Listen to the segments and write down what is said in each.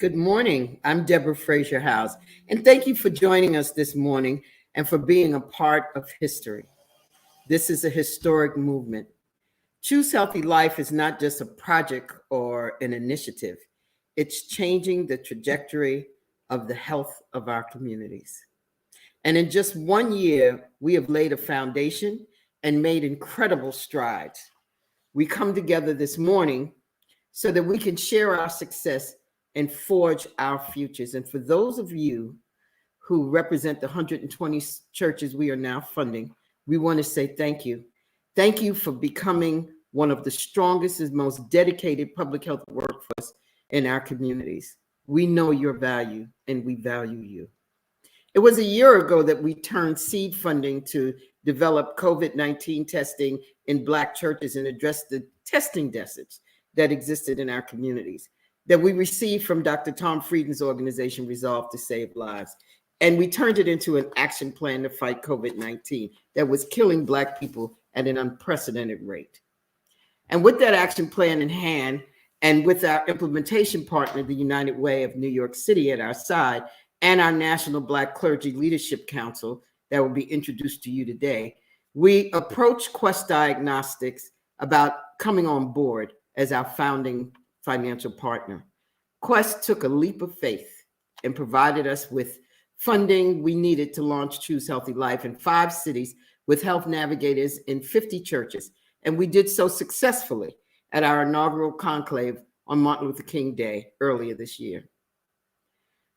Good morning. I'm Deborah Fraser House, and thank you for joining us this morning and for being a part of history. This is a historic movement. Choose Healthy Life is not just a project or an initiative. It's changing the trajectory of the health of our communities. And in just 1 year, we have laid a foundation and made incredible strides. We come together this morning so that we can share our success and forge our futures. And for those of you who represent the 120 churches we are now funding, we want to say thank you. Thank you for becoming one of the strongest and most dedicated public health workforce in our communities. We know your value and we value you. It was a year ago that we turned seed funding to develop COVID-19 testing in Black churches and address the testing deficits that existed in our communities, that we received from Dr. Tom Frieden's organization, Resolve to Save Lives. And we turned it into an action plan to fight COVID-19 that was killing Black people at an unprecedented rate. And with that action plan in hand, and with our implementation partner, the United Way of New York City at our side, and our National Black Clergy Leadership Council that will be introduced to you today, we approached Quest Diagnostics about coming on board as our founding financial partner. Quest took a leap of faith and provided us with funding we needed to launch Choose Healthy Life in 5 cities with health navigators in 50 churches. And we did so successfully at our inaugural conclave on Martin Luther King Day earlier this year.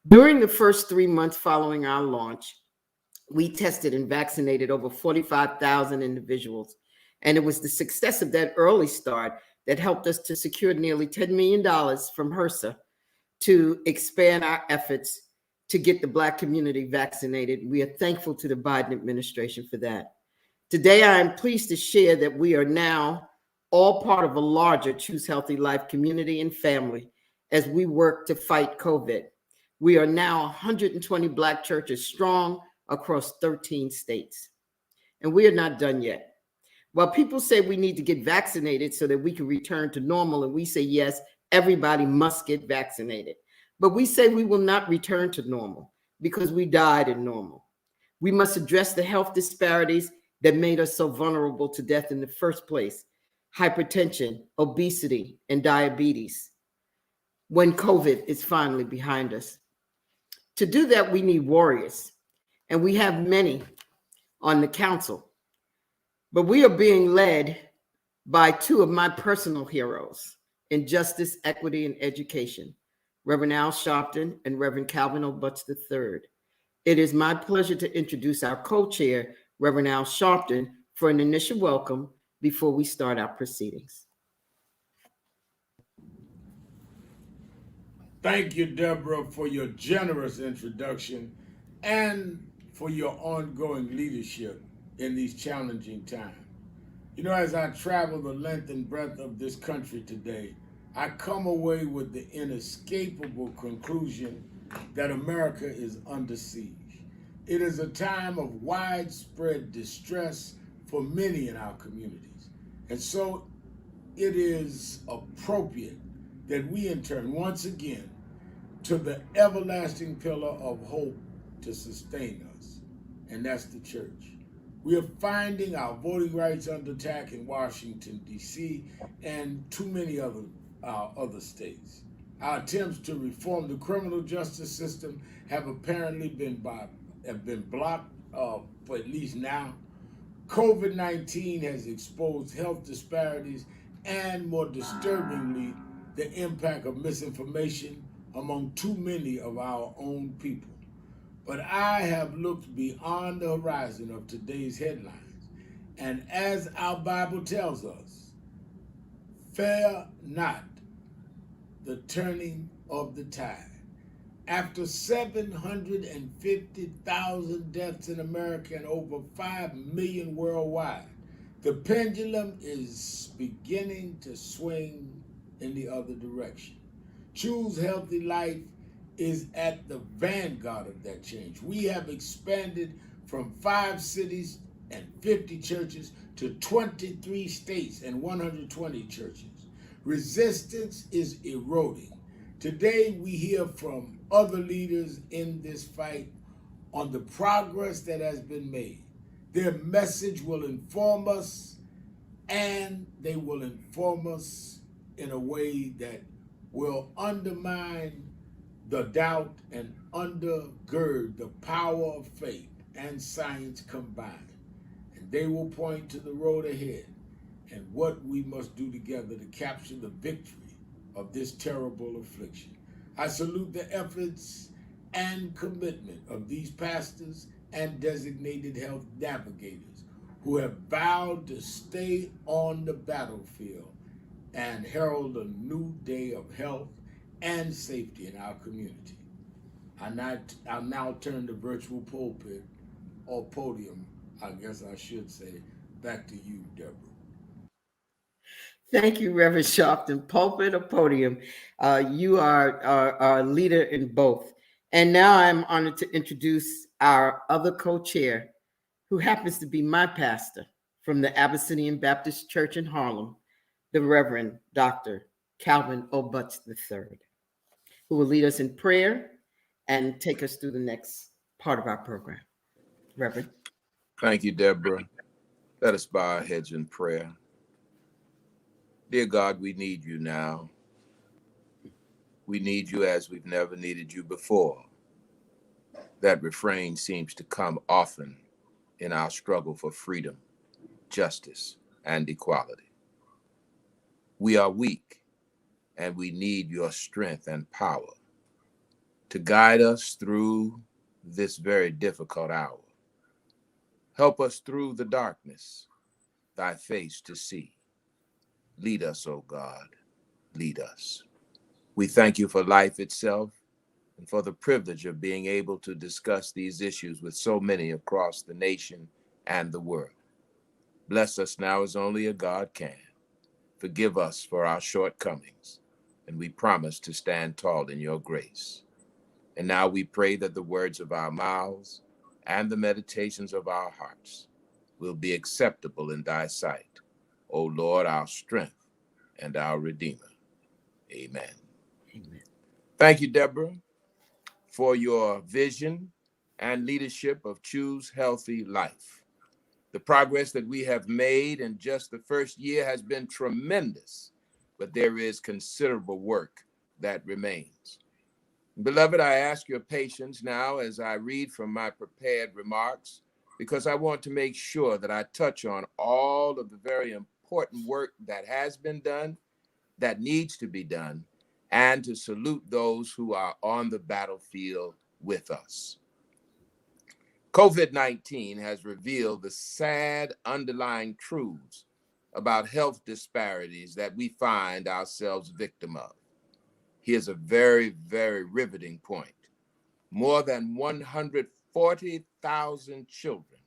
During the first 3 months following our launch, we tested and vaccinated over 45,000 individuals. And it was the success of that early start that helped us to secure nearly $10 million from HRSA to expand our efforts to get the Black community vaccinated. We are thankful to the Biden administration for that. Today, I am pleased to share that we are now all part of a larger Choose Healthy Life community and family as we work to fight COVID. We are now 120 Black churches strong across 13 states. And we are not done yet. While people say we need to get vaccinated so that we can return to normal, and we say, yes, everybody must get vaccinated. But we say we will not return to normal because we died in normal. We must address the health disparities that made us so vulnerable to death in the first place: hypertension, obesity, and diabetes, when COVID is finally behind us. To do that, we need warriors, and we have many on the council. But we are being led by 2 of my personal heroes in justice, equity, and education, Reverend Al Sharpton and Reverend Calvin O'Butts III. It is my pleasure to introduce our co-chair, Reverend Al Sharpton, for an initial welcome before we start our proceedings. Thank you, Deborah, for your generous introduction and for your ongoing leadership in these challenging times. You know, as I travel the length and breadth of this country today, I come away with the inescapable conclusion that America is under siege. It is a time of widespread distress for many in our communities. And so it is appropriate that we in turn, once again, to the everlasting pillar of hope to sustain us, and that's the church. We are finding our voting rights under attack in Washington, D.C., and too many other states. Our attempts to reform the criminal justice system have apparently been blocked for at least now. COVID-19 has exposed health disparities and, more disturbingly, the impact of misinformation among too many of our own people. But I have looked beyond the horizon of today's headlines, and as our Bible tells us, fear not the turning of the tide. After 750,000 deaths in America and over 5 million worldwide, the pendulum is beginning to swing in the other direction. Choose Healthy Life is at the vanguard of that change. We have expanded from 5 cities and 50 churches to 23 states and 120 churches. Resistance is eroding, Today, we hear from other leaders in this fight on the progress that has been made. Their message will inform us, and they will inform us in a way that will undermine the doubt and undergird the power of faith and science combined. And they will point to the road ahead and what we must do together to capture the victory of this terrible affliction. I salute the efforts and commitment of these pastors and designated health navigators who have vowed to stay on the battlefield and herald a new day of health and safety in our community. I'll now turn the virtual pulpit, or podium, I guess I should say, back to you, Deborah. Thank you, Reverend Sharpton. Pulpit or podium, you are a leader in both. And now I'm honored to introduce our other co-chair, who happens to be my pastor from the Abyssinian Baptist Church in Harlem, the Reverend Dr. Calvin Obutz III, who will lead us in prayer and take us through the next part of our program. Reverend. Thank you, Deborah. Let us bow our heads in prayer. Dear God, we need you now. We need you as we've never needed you before. That refrain seems to come often in our struggle for freedom, justice, and equality. We are weak, and we need your strength and power to guide us through this very difficult hour. Help us through the darkness, thy face to see. Lead us, O God, lead us. We thank you for life itself and for the privilege of being able to discuss these issues with so many across the nation and the world. Bless us now as only a God can. Forgive us for our shortcomings, and we promise to stand tall in your grace. And now we pray that the words of our mouths and the meditations of our hearts will be acceptable in thy sight, O Lord, our strength and our Redeemer. Amen. Amen. Thank you, Deborah, for your vision and leadership of Choose Healthy Life. The progress that we have made in just the first year has been tremendous, but there is considerable work that remains. Beloved, I ask your patience now as I read from my prepared remarks, because I want to make sure that I touch on all of the very important work that has been done, that needs to be done, and to salute those who are on the battlefield with us. COVID-19 has revealed the sad underlying truths about health disparities that we find ourselves victim of. Here's a very, very riveting point. More than 140,000 children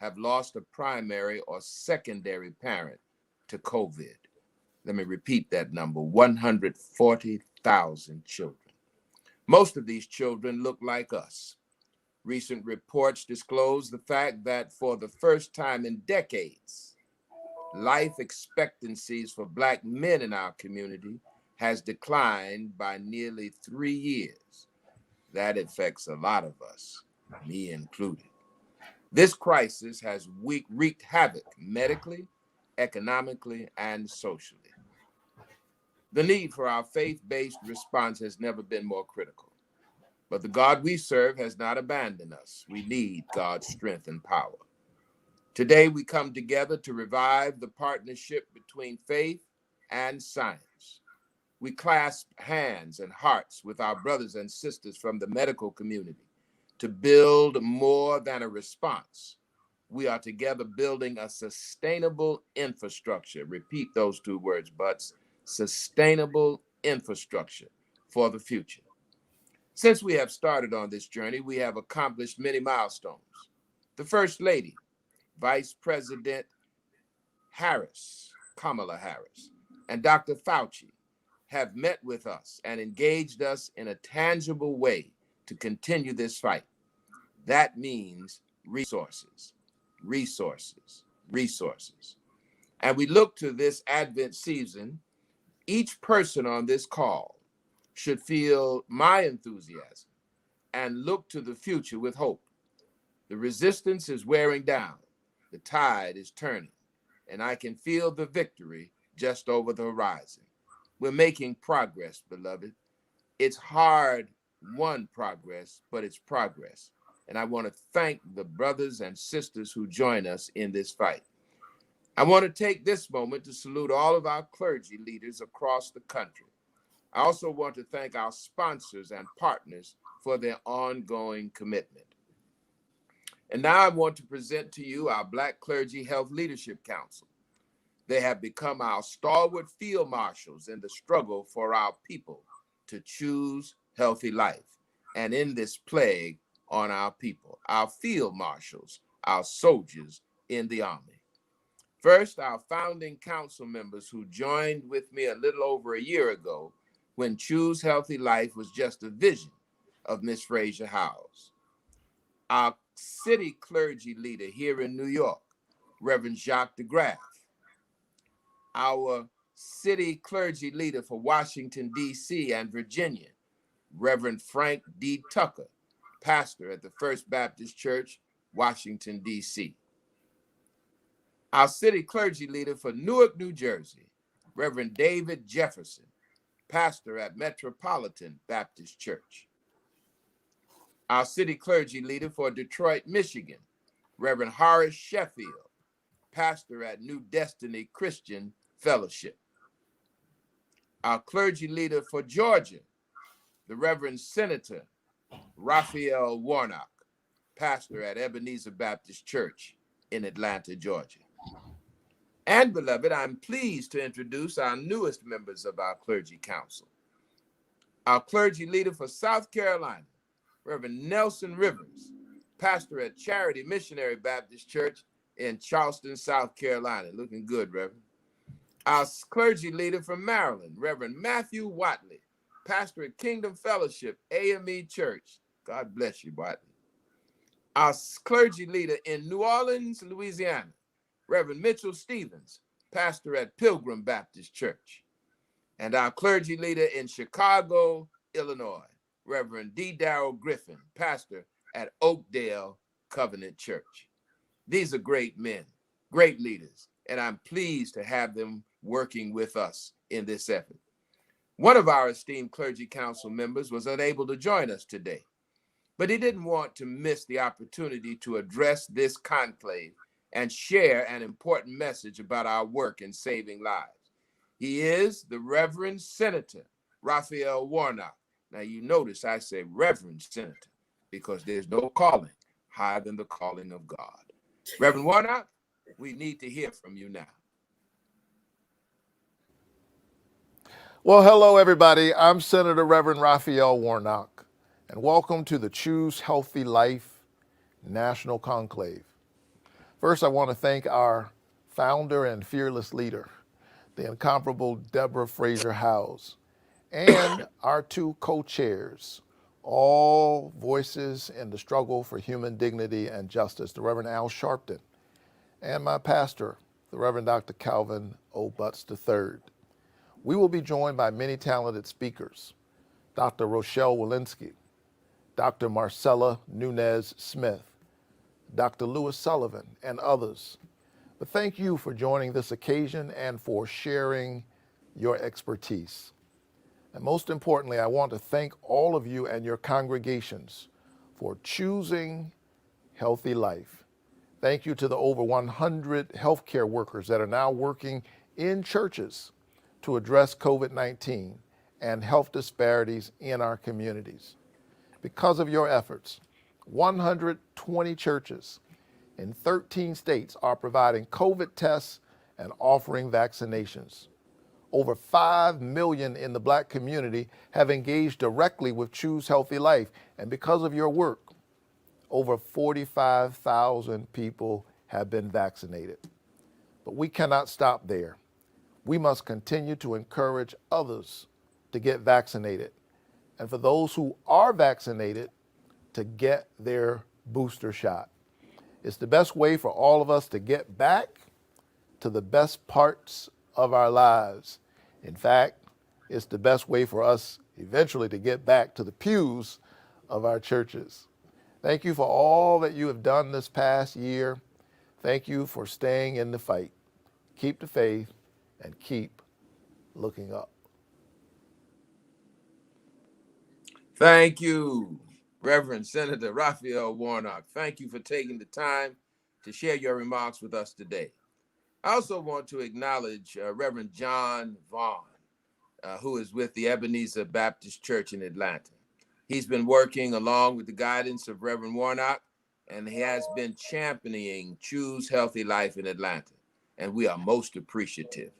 have lost a primary or secondary parent to COVID. Let me repeat that number, 140,000 children. Most of these children look like us. Recent reports disclose the fact that for the first time in decades, life expectancies for Black men in our community has declined by nearly 3 years. That affects a lot of us, me included. This crisis has wreaked havoc medically, economically, and socially. The need for our faith-based response has never been more critical. But the God we serve has not abandoned us. We need God's strength and power. Today, we come together to revive the partnership between faith and science. We clasp hands and hearts with our brothers and sisters from the medical community to build more than a response. We are together building a sustainable infrastructure. Repeat those two words, Butts. Sustainable infrastructure for the future. Since we have started on this journey, we have accomplished many milestones. The First Lady, Vice President Harris, Kamala Harris, and Dr. Fauci have met with us and engaged us in a tangible way to continue this fight. That means resources, resources, resources. And we look to this Advent season, each person on this call should feel my enthusiasm and look to the future with hope. The resistance is wearing down, the tide is turning, and I can feel the victory just over the horizon. We're making progress, beloved. It's hard-won progress, but it's progress. And I want to thank the brothers and sisters who join us in this fight. I want to take this moment to salute all of our clergy leaders across the country. I also want to thank our sponsors and partners for their ongoing commitment. And now I want to present to you our Black Clergy Health Leadership Council. They have become our stalwart field marshals in the struggle for our people to choose healthy life, and in this plague on our people, our field marshals, our soldiers in the Army. First, our founding council members who joined with me a little over a year ago when Choose Healthy Life was just a vision of Miss Fraser Howes. Our city clergy leader here in New York, Reverend Jacques DeGraff. Our city clergy leader for Washington, D.C. and Virginia, Reverend Frank D. Tucker, pastor at the First Baptist Church, Washington, D.C. Our city clergy leader for Newark, New Jersey, Reverend David Jefferson, pastor at Metropolitan Baptist Church. Our city clergy leader for Detroit, Michigan, Reverend Horace Sheffield, pastor at New Destiny Christian Fellowship. Our clergy leader for Georgia, the Reverend Senator Raphael Warnock, pastor at Ebenezer Baptist Church in Atlanta, Georgia. And beloved, I'm pleased to introduce our newest members of our clergy council. Our clergy leader for South Carolina, Reverend Nelson Rivers, pastor at Charity Missionary Baptist Church in Charleston, South Carolina. Looking good, Reverend. Our clergy leader from Maryland, Reverend Matthew Watley, pastor at Kingdom Fellowship AME Church. God bless you, Watley. Our clergy leader in New Orleans, Louisiana, Reverend Mitchell Stevens, pastor at Pilgrim Baptist Church. And our clergy leader in Chicago, Illinois, Reverend D. Darrell Griffin, pastor at Oakdale Covenant Church. These are great men, great leaders, and I'm pleased to have them working with us in this effort. One of our esteemed clergy council members was unable to join us today, but he didn't want to miss the opportunity to address this conclave and share an important message about our work in saving lives. He is the Reverend Senator Raphael Warnock. Now you notice I say Reverend Senator because there's no calling higher than the calling of God. Reverend Warnock, we need to hear from you now. Well, hello, everybody. I'm Senator Reverend Raphael Warnock, and welcome to the Choose Healthy Life National Conclave. First, I want to thank our founder and fearless leader, the incomparable Deborah Fraser Howes, and our two co-chairs, all voices in the struggle for human dignity and justice, the Reverend Al Sharpton, and my pastor, the Reverend Dr. Calvin O. Butts III. We will be joined by many talented speakers, Dr. Rochelle Walensky, Dr. Marcella Nunez Smith, Dr. Lewis Sullivan, and others. But thank you for joining this occasion and for sharing your expertise. And most importantly, I want to thank all of you and your congregations for choosing healthy life. Thank you to the over 100 healthcare workers that are now working in churches to address COVID-19 and health disparities in our communities. Because of your efforts, 120 churches in 13 states are providing COVID tests and offering vaccinations. Over 5 million in the Black community have engaged directly with Choose Healthy Life, and because of your work, over 45,000 people have been vaccinated. But we cannot stop there. We must continue to encourage others to get vaccinated, and for those who are vaccinated, to get their booster shot. It's the best way for all of us to get back to the best parts of our lives. In fact, it's the best way for us eventually to get back to the pews of our churches. Thank you for all that you have done this past year. Thank you for staying in the fight. Keep the faith and keep looking up. Thank you, Reverend Senator Raphael Warnock. Thank you for taking the time to share your remarks with us today. I also want to acknowledge Reverend John Vaughn, who is with the Ebenezer Baptist Church in Atlanta. He's been working along with the guidance of Reverend Warnock, and he has been championing Choose Healthy Life in Atlanta, and we are most appreciative.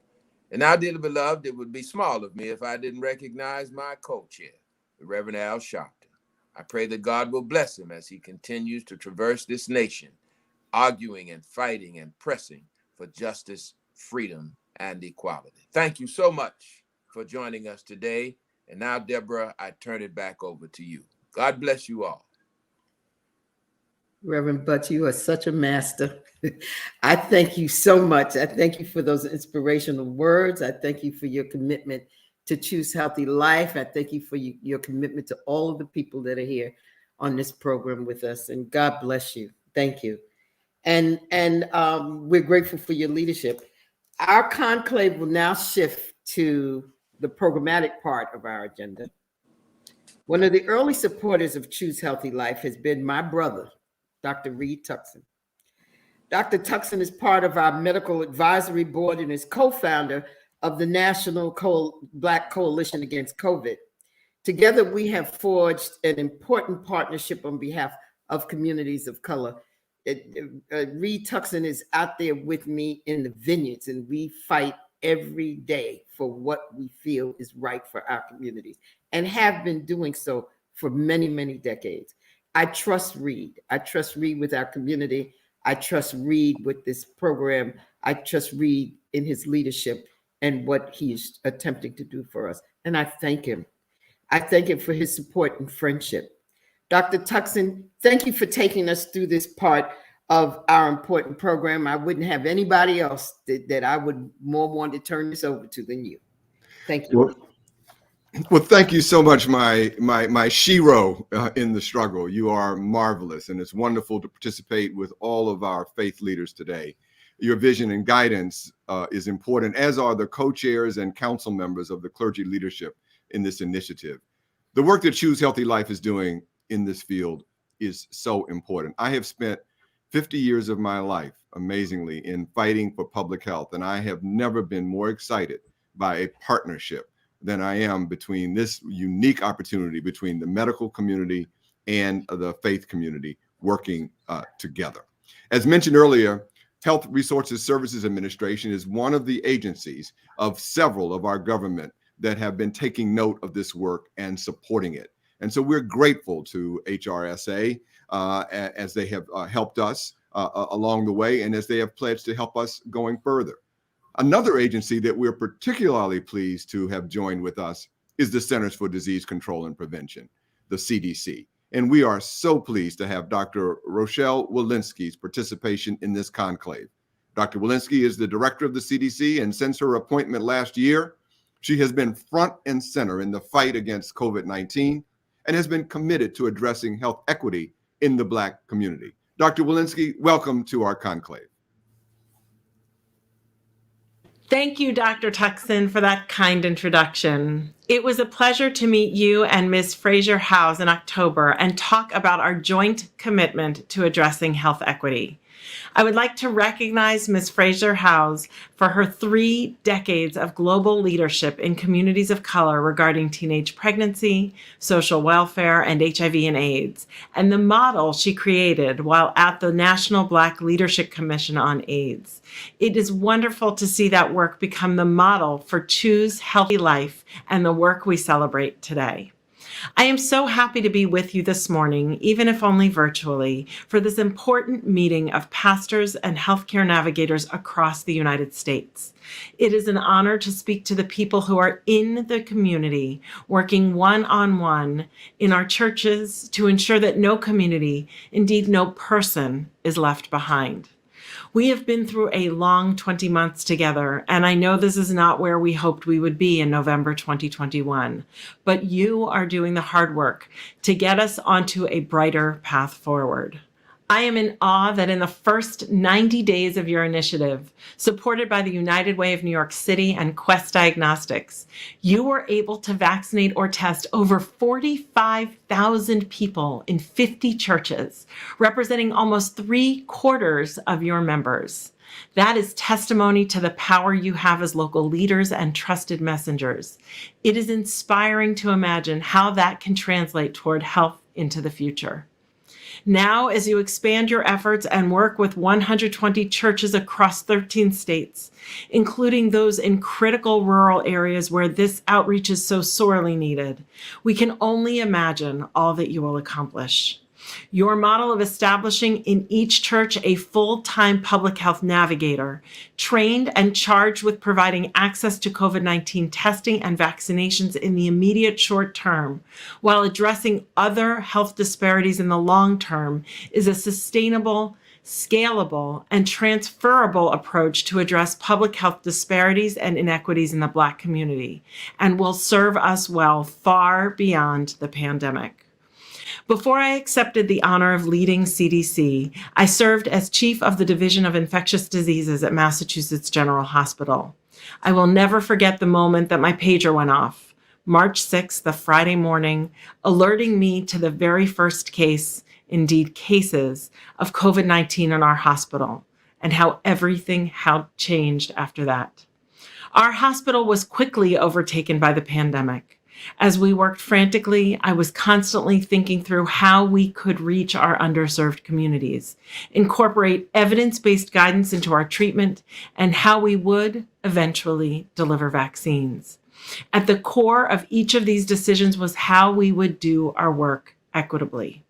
And now, dearly beloved, it would be small of me if I didn't recognize my co-chair, the Reverend Al Sharpton. I pray that God will bless him as he continues to traverse this nation, arguing and fighting and pressing for justice, freedom, and equality. Thank you so much for joining us today. And now, Deborah, I turn it back over to you. God bless you all. Reverend Butch, you are such a master. I thank you so much. I thank you for those inspirational words. I thank you for your commitment to choose healthy life. I thank you for your commitment to all of the people that are here on this program with us. And God bless you. Thank you. And we're grateful for your leadership. Our conclave will now shift to the programmatic part of our agenda. One of the early supporters of Choose Healthy Life has been my brother, Dr. Reed Tutson. Dr. Tutson is part of our medical advisory board and is co-founder of the National Black Coalition Against COVID. Together, we have forged an important partnership on behalf of communities of color. Reed Tutson is out there with me in the vineyards, and we fight every day for what we feel is right for our communities and have been doing so for many, many decades. I trust Reed. I trust Reed with our community. I trust Reed with this program. I trust Reed in his leadership and what he is attempting to do for us. And I thank him. I thank him for his support and friendship. Dr. Tutson, thank you for taking us through this part of our important program. I wouldn't have anybody else that I would more want to turn this over to than you. Thank you. Well, thank you so much, my shero in the struggle. You are marvelous, and it's wonderful to participate with all of our faith leaders today. Your vision and guidance is important, as are the co-chairs and council members of the clergy leadership in this initiative. The work that Choose Healthy Life is doing in this field is so important. I have spent 50 years of my life, amazingly, in fighting for public health, and I have never been more excited by a partnership than I am between this unique opportunity between the medical community and the faith community working together. As mentioned earlier, Health Resources Services Administration is one of the agencies of several of our government that have been taking note of this work and supporting it. And so we're grateful to HRSA as they have helped us along the way and as they have pledged to help us going further. Another agency that we're particularly pleased to have joined with us is the Centers for Disease Control and Prevention, the CDC. And we are so pleased to have Dr. Rochelle Walensky's participation in this conclave. Dr. Walensky is the director of the CDC, and since her appointment last year, she has been front and center in the fight against COVID-19 and has been committed to addressing health equity in the Black community. Dr. Walensky, welcome to our conclave. Thank you, Dr. Tutson, for that kind introduction. It was a pleasure to meet you and Ms. Fraser Howes in October and talk about our joint commitment to addressing health equity. I would like to recognize Ms. Fraser Howes for her 3 decades of global leadership in communities of color regarding teenage pregnancy, social welfare, and HIV and AIDS, and the model she created while at the National Black Leadership Commission on AIDS. It is wonderful to see that work become the model for Choose Healthy Life and the work we celebrate today. I am so happy to be with you this morning, even if only virtually, for this important meeting of pastors and healthcare navigators across the United States. It is an honor to speak to the people who are in the community, working one-on-one in our churches to ensure that no community, indeed no person, is left behind. We have been through a long 20 months together, and I know this is not where we hoped we would be in November 2021, but you are doing the hard work to get us onto a brighter path forward. I am in awe that in the first 90 days of your initiative, supported by the United Way of New York City and Quest Diagnostics, you were able to vaccinate or test over 45,000 people in 50 churches, representing almost 3/4 of your members. That is testimony to the power you have as local leaders and trusted messengers. It is inspiring to imagine how that can translate toward health into the future. Now, as you expand your efforts and work with 120 churches across 13 states, including those in critical rural areas where this outreach is so sorely needed, we can only imagine all that you will accomplish. Your model of establishing in each church a full-time public health navigator, trained and charged with providing access to COVID-19 testing and vaccinations in the immediate short term, while addressing other health disparities in the long term, is a sustainable, scalable, and transferable approach to address public health disparities and inequities in the Black community, and will serve us well far beyond the pandemic. Before I accepted the honor of leading CDC, I served as chief of the Division of Infectious Diseases at Massachusetts General Hospital. I will never forget the moment that my pager went off, March 6th, the Friday morning, alerting me to the very first case, indeed cases, of COVID-19 in our hospital, and how everything had changed after that. Our hospital was quickly overtaken by the pandemic. As we worked frantically, I was constantly thinking through how we could reach our underserved communities, incorporate evidence-based guidance into our treatment, and how we would eventually deliver vaccines. At the core of each of these decisions was how we would do our work equitably.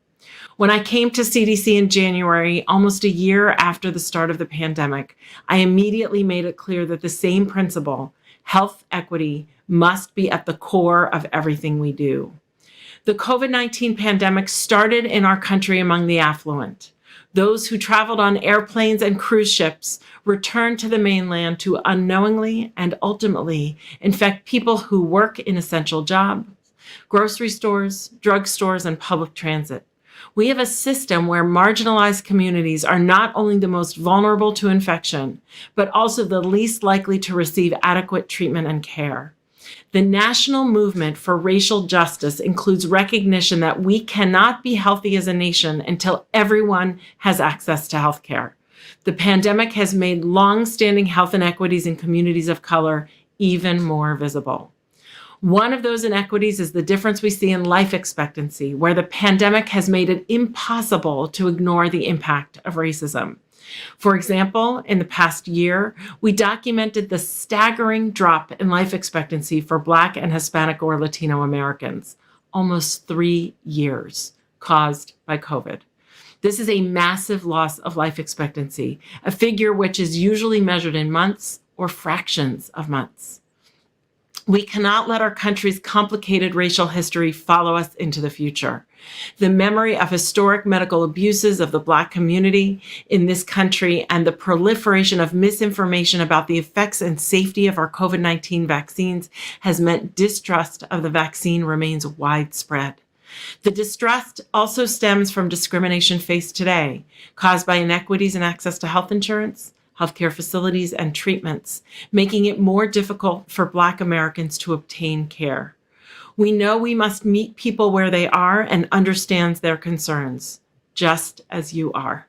When I came to CDC in January, almost a year after the start of the pandemic, I immediately made it clear that the same principle, health equity, must be at the core of everything we do. The COVID-19 pandemic started in our country among the affluent. Those who traveled on airplanes and cruise ships returned to the mainland to unknowingly and ultimately infect people who work in essential jobs, grocery stores, drugstores, and public transit. We have a system where marginalized communities are not only the most vulnerable to infection, but also the least likely to receive adequate treatment and care. The national movement for racial justice includes recognition that we cannot be healthy as a nation until everyone has access to health care. The pandemic has made long-standing health inequities in communities of color even more visible. One of those inequities is the difference we see in life expectancy, where the pandemic has made it impossible to ignore the impact of racism. For example, in the past year, we documented the staggering drop in life expectancy for Black and Hispanic or Latino Americans, almost 3 years, caused by COVID. This is a massive loss of life expectancy, a figure which is usually measured in months or fractions of months. We cannot let our country's complicated racial history follow us into the future. The memory of historic medical abuses of the Black community in this country and the proliferation of misinformation about the effects and safety of our COVID-19 vaccines has meant distrust of the vaccine remains widespread. The distrust also stems from discrimination faced today, caused by inequities in access to health insurance, healthcare facilities, and treatments, making it more difficult for Black Americans to obtain care. We know we must meet people where they are and understand their concerns, just as you are.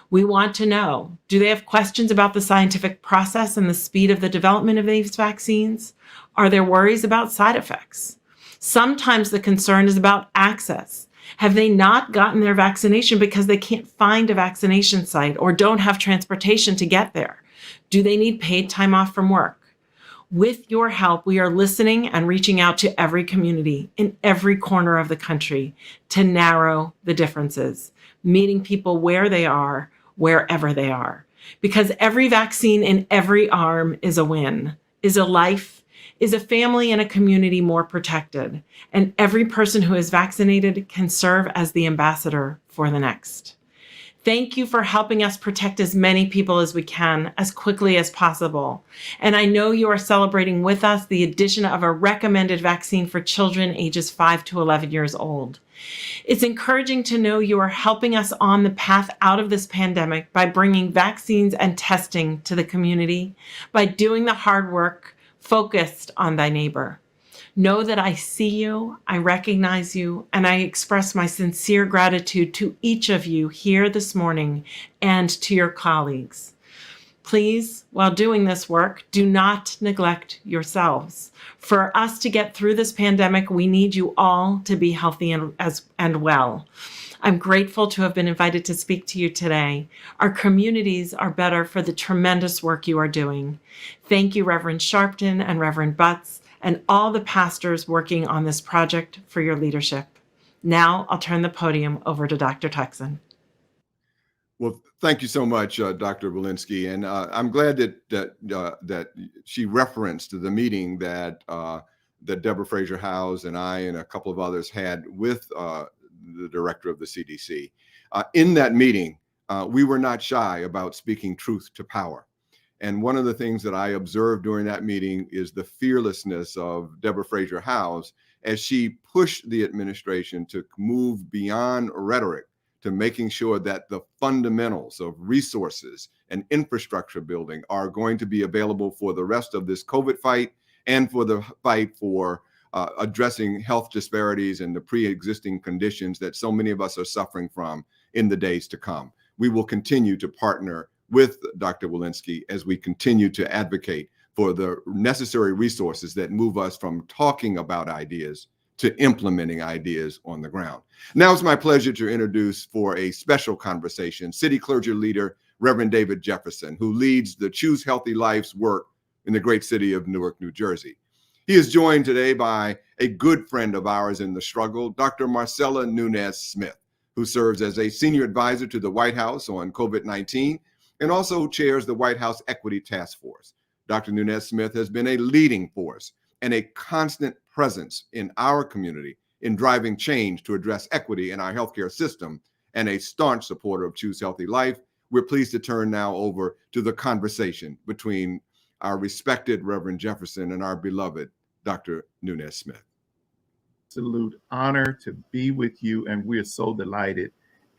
We want to know, do they have questions about the scientific process and the speed of the development of these vaccines? Are there worries about side effects? Sometimes the concern is about access. Have they not gotten their vaccination because they can't find a vaccination site or don't have transportation to get there? Do they need paid time off from work? With your help, we are listening and reaching out to every community in every corner of the country to narrow the differences, meeting people where they are, wherever they are. Because every vaccine in every arm is a win, is a life, is a family and a community more protected, and every person who is vaccinated can serve as the ambassador for the next. Thank you for helping us protect as many people as we can, as quickly as possible. And I know you are celebrating with us the addition of a recommended vaccine for children ages 5 to 11 years old. It's encouraging to know you are helping us on the path out of this pandemic by bringing vaccines and testing to the community, by doing the hard work focused on thy neighbor. Know that I see you, I recognize you, and I express my sincere gratitude to each of you here this morning and to your colleagues. Please, while doing this work, do not neglect yourselves. For us to get through this pandemic, we need you all to be healthy and well. I'm grateful to have been invited to speak to you today. Our communities are better for the tremendous work you are doing. Thank you, Reverend Sharpton and Reverend Butts, and all the pastors working on this project for your leadership. Now I'll turn the podium over to Dr. Tutson. Well, thank you so much, Dr. Walensky, and I'm glad that she referenced the meeting that Deborah Fraser Howes and I and a couple of others had with the director of the CDC. In that meeting, we were not shy about speaking truth to power. And one of the things that I observed during that meeting is the fearlessness of Deborah Fraser Howes as she pushed the administration to move beyond rhetoric to making sure that the fundamentals of resources and infrastructure building are going to be available for the rest of this COVID fight and for the fight for addressing health disparities and the pre-existing conditions that so many of us are suffering from in the days to come. We will continue to partner with Dr. Walensky as we continue to advocate for the necessary resources that move us from talking about ideas to implementing ideas on the ground. Now it's my pleasure to introduce for a special conversation, City Clergy leader, Reverend David Jefferson, who leads the Choose Healthy Life's work in the great city of Newark, New Jersey. He is joined today by a good friend of ours in the struggle, Dr. Marcella Nunez-Smith, who serves as a senior advisor to the White House on COVID-19 and also chairs the White House Equity Task Force. Dr. Nunez-Smith has been a leading force and a constant presence in our community in driving change to address equity in our healthcare system and a staunch supporter of Choose Healthy Life. We're pleased to turn now over to the conversation between our respected Reverend Jefferson and our beloved Dr. Nunez-Smith. Absolute honor to be with you, and we're so delighted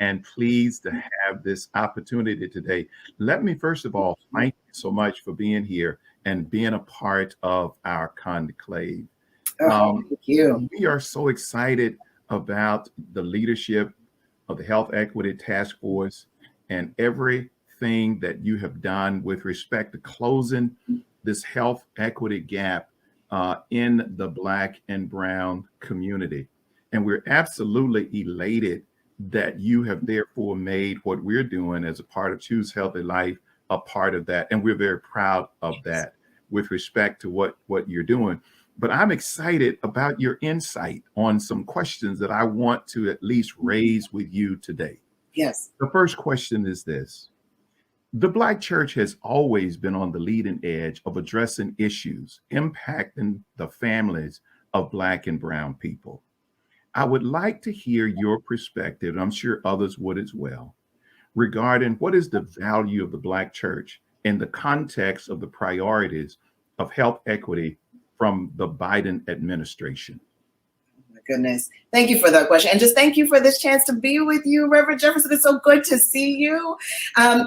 and pleased to have this opportunity today. Let me first of all thank you so much for being here and being a part of our conclave. Thank you. We are so excited about the leadership of the Health Equity Task Force and everything that you have done with respect to closing this health equity gap in the Black and Brown community. And we're absolutely elated that you have therefore made what we're doing as a part of Choose Healthy Life a part of that. And we're very proud of that with respect to what you're doing. But I'm excited about your insight on some questions that I want to at least raise with you today. Yes. The first question is this. The Black church has always been on the leading edge of addressing issues impacting the families of Black and Brown people. I would like to hear your perspective, and I'm sure others would as well, regarding what is the value of the Black church in the context of the priorities of health equity from the Biden administration. Goodness. Thank you for that question. And just thank you for this chance to be with you, Reverend Jefferson. It's so good to see you. I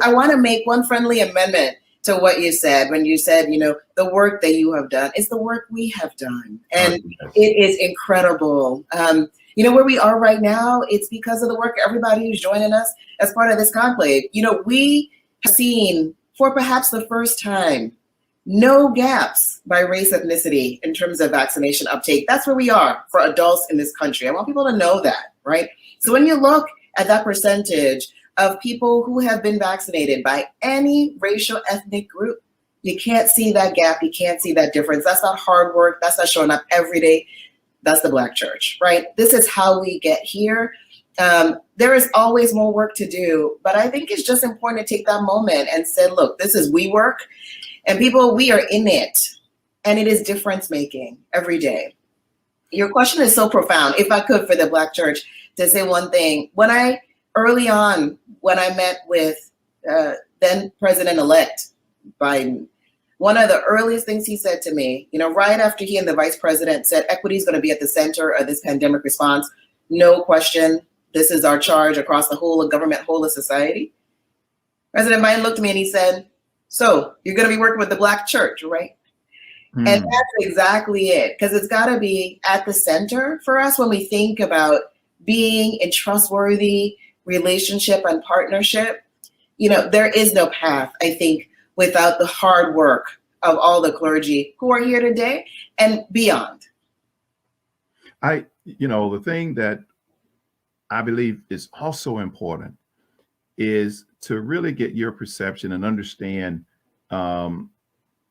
want to make one friendly amendment to what you said when you said, the work that you have done is the work we have done. And it is incredible. Where we are right now, it's because of the work of everybody who's joining us as part of this conclave. We have seen for perhaps the first time no gaps by race, ethnicity in terms of vaccination uptake. That's where we are for adults in this country. I want people to know that, right? So when you look at that percentage of people who have been vaccinated by any racial ethnic group, you can't see that gap. You can't see that difference. That's not hard work. That's not showing up every day. That's the Black church, right? This is how we get here. There is always more work to do, but I think it's just important to take that moment and say, look, this is we work. And people, we are in it, and it is difference making every day. Your question is so profound. If I could, for the Black church, to say one thing, when I early on, when I met with then President-elect Biden, one of the earliest things he said to me, right after he and the vice president said equity is going to be at the center of this pandemic response, no question, this is our charge across the whole of government, whole of society. President Biden looked at me and he said, so you're going to be working with the Black church, right? And that's exactly it, because it's got to be at the center for us when we think about being in trustworthy relationship and partnership. There is no path, I think, without the hard work of all the clergy who are here today and beyond. The thing that I believe is also important is to really get your perception and understand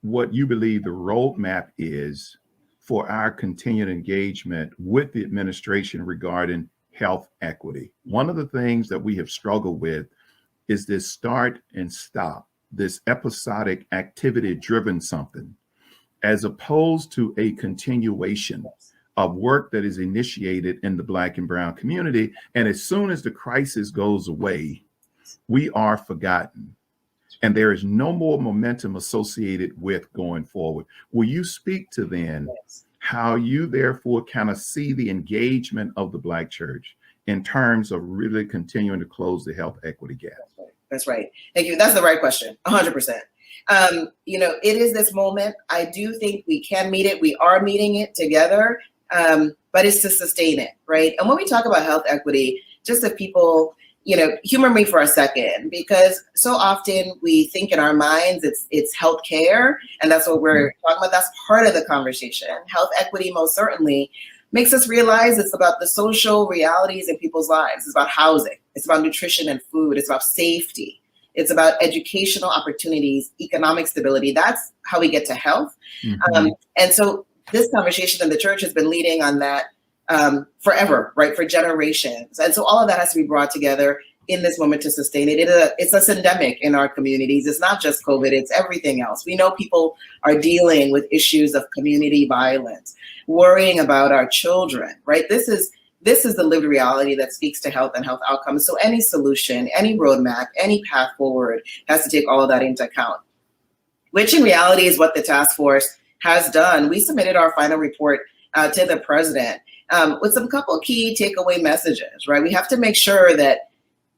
what you believe the roadmap is for our continued engagement with the administration regarding health equity. One of the things that we have struggled with is this start and stop, this episodic activity-driven something, as opposed to a continuation of work that is initiated in the Black and Brown community. And as soon as the crisis goes away, we are forgotten. And there is no more momentum associated with going forward. Will you speak to then how you therefore kind of see the engagement of the Black church in terms of really continuing to close the health equity gap? That's right. Thank you. That's the right question. 100%. It is this moment. I do think we can meet it. We are meeting it together, but it's to sustain it, right? And when we talk about health equity, just if people, humor me for a second, because so often we think in our minds it's health care, and that's what we're talking about. That's part of the conversation. Health equity most certainly makes us realize it's about the social realities in people's lives. It's about housing. It's about nutrition and food. It's about safety. It's about educational opportunities, economic stability. That's how we get to health. And so this conversation in the church has been leading on that forever, right? For generations. And so all of that has to be brought together in this moment to sustain it. It's a syndemic in our communities. It's not just COVID, it's everything else. We know people are dealing with issues of community violence, worrying about our children, right? This is the lived reality that speaks to health and health outcomes. So any solution, any roadmap, any path forward has to take all of that into account, which in reality is what the task force has done. We submitted our final report to the president with some couple key takeaway messages, right? We have to make sure that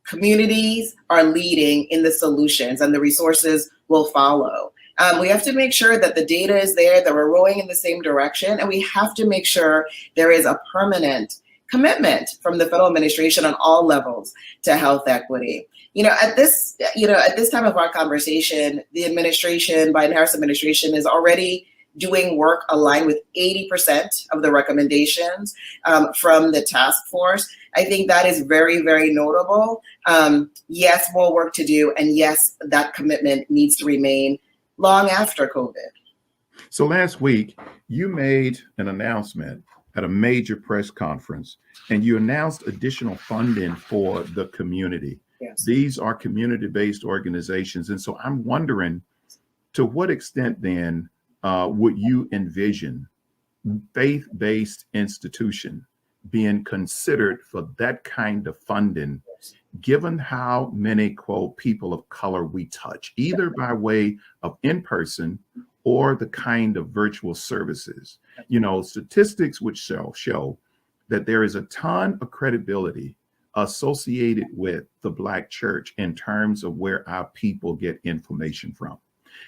communities are leading in the solutions and the resources will follow. We have to make sure that the data is there, that we're rowing in the same direction, and we have to make sure there is a permanent commitment from the federal administration on all levels to health equity. At this time of our conversation, the administration, Biden-Harris administration, is already doing work aligned with 80% of the recommendations from the task force. I think that is very, very notable. Yes, more work to do. And yes, that commitment needs to remain long after COVID. So last week, you made an announcement at a major press conference, and you announced additional funding for the community. Yes. These are community-based organizations. And so I'm wondering, to what extent then would you envision faith-based institution being considered for that kind of funding, given how many, quote, people of color we touch, either by way of in-person or the kind of virtual services? Statistics which show that there is a ton of credibility associated with the Black church in terms of where our people get information from.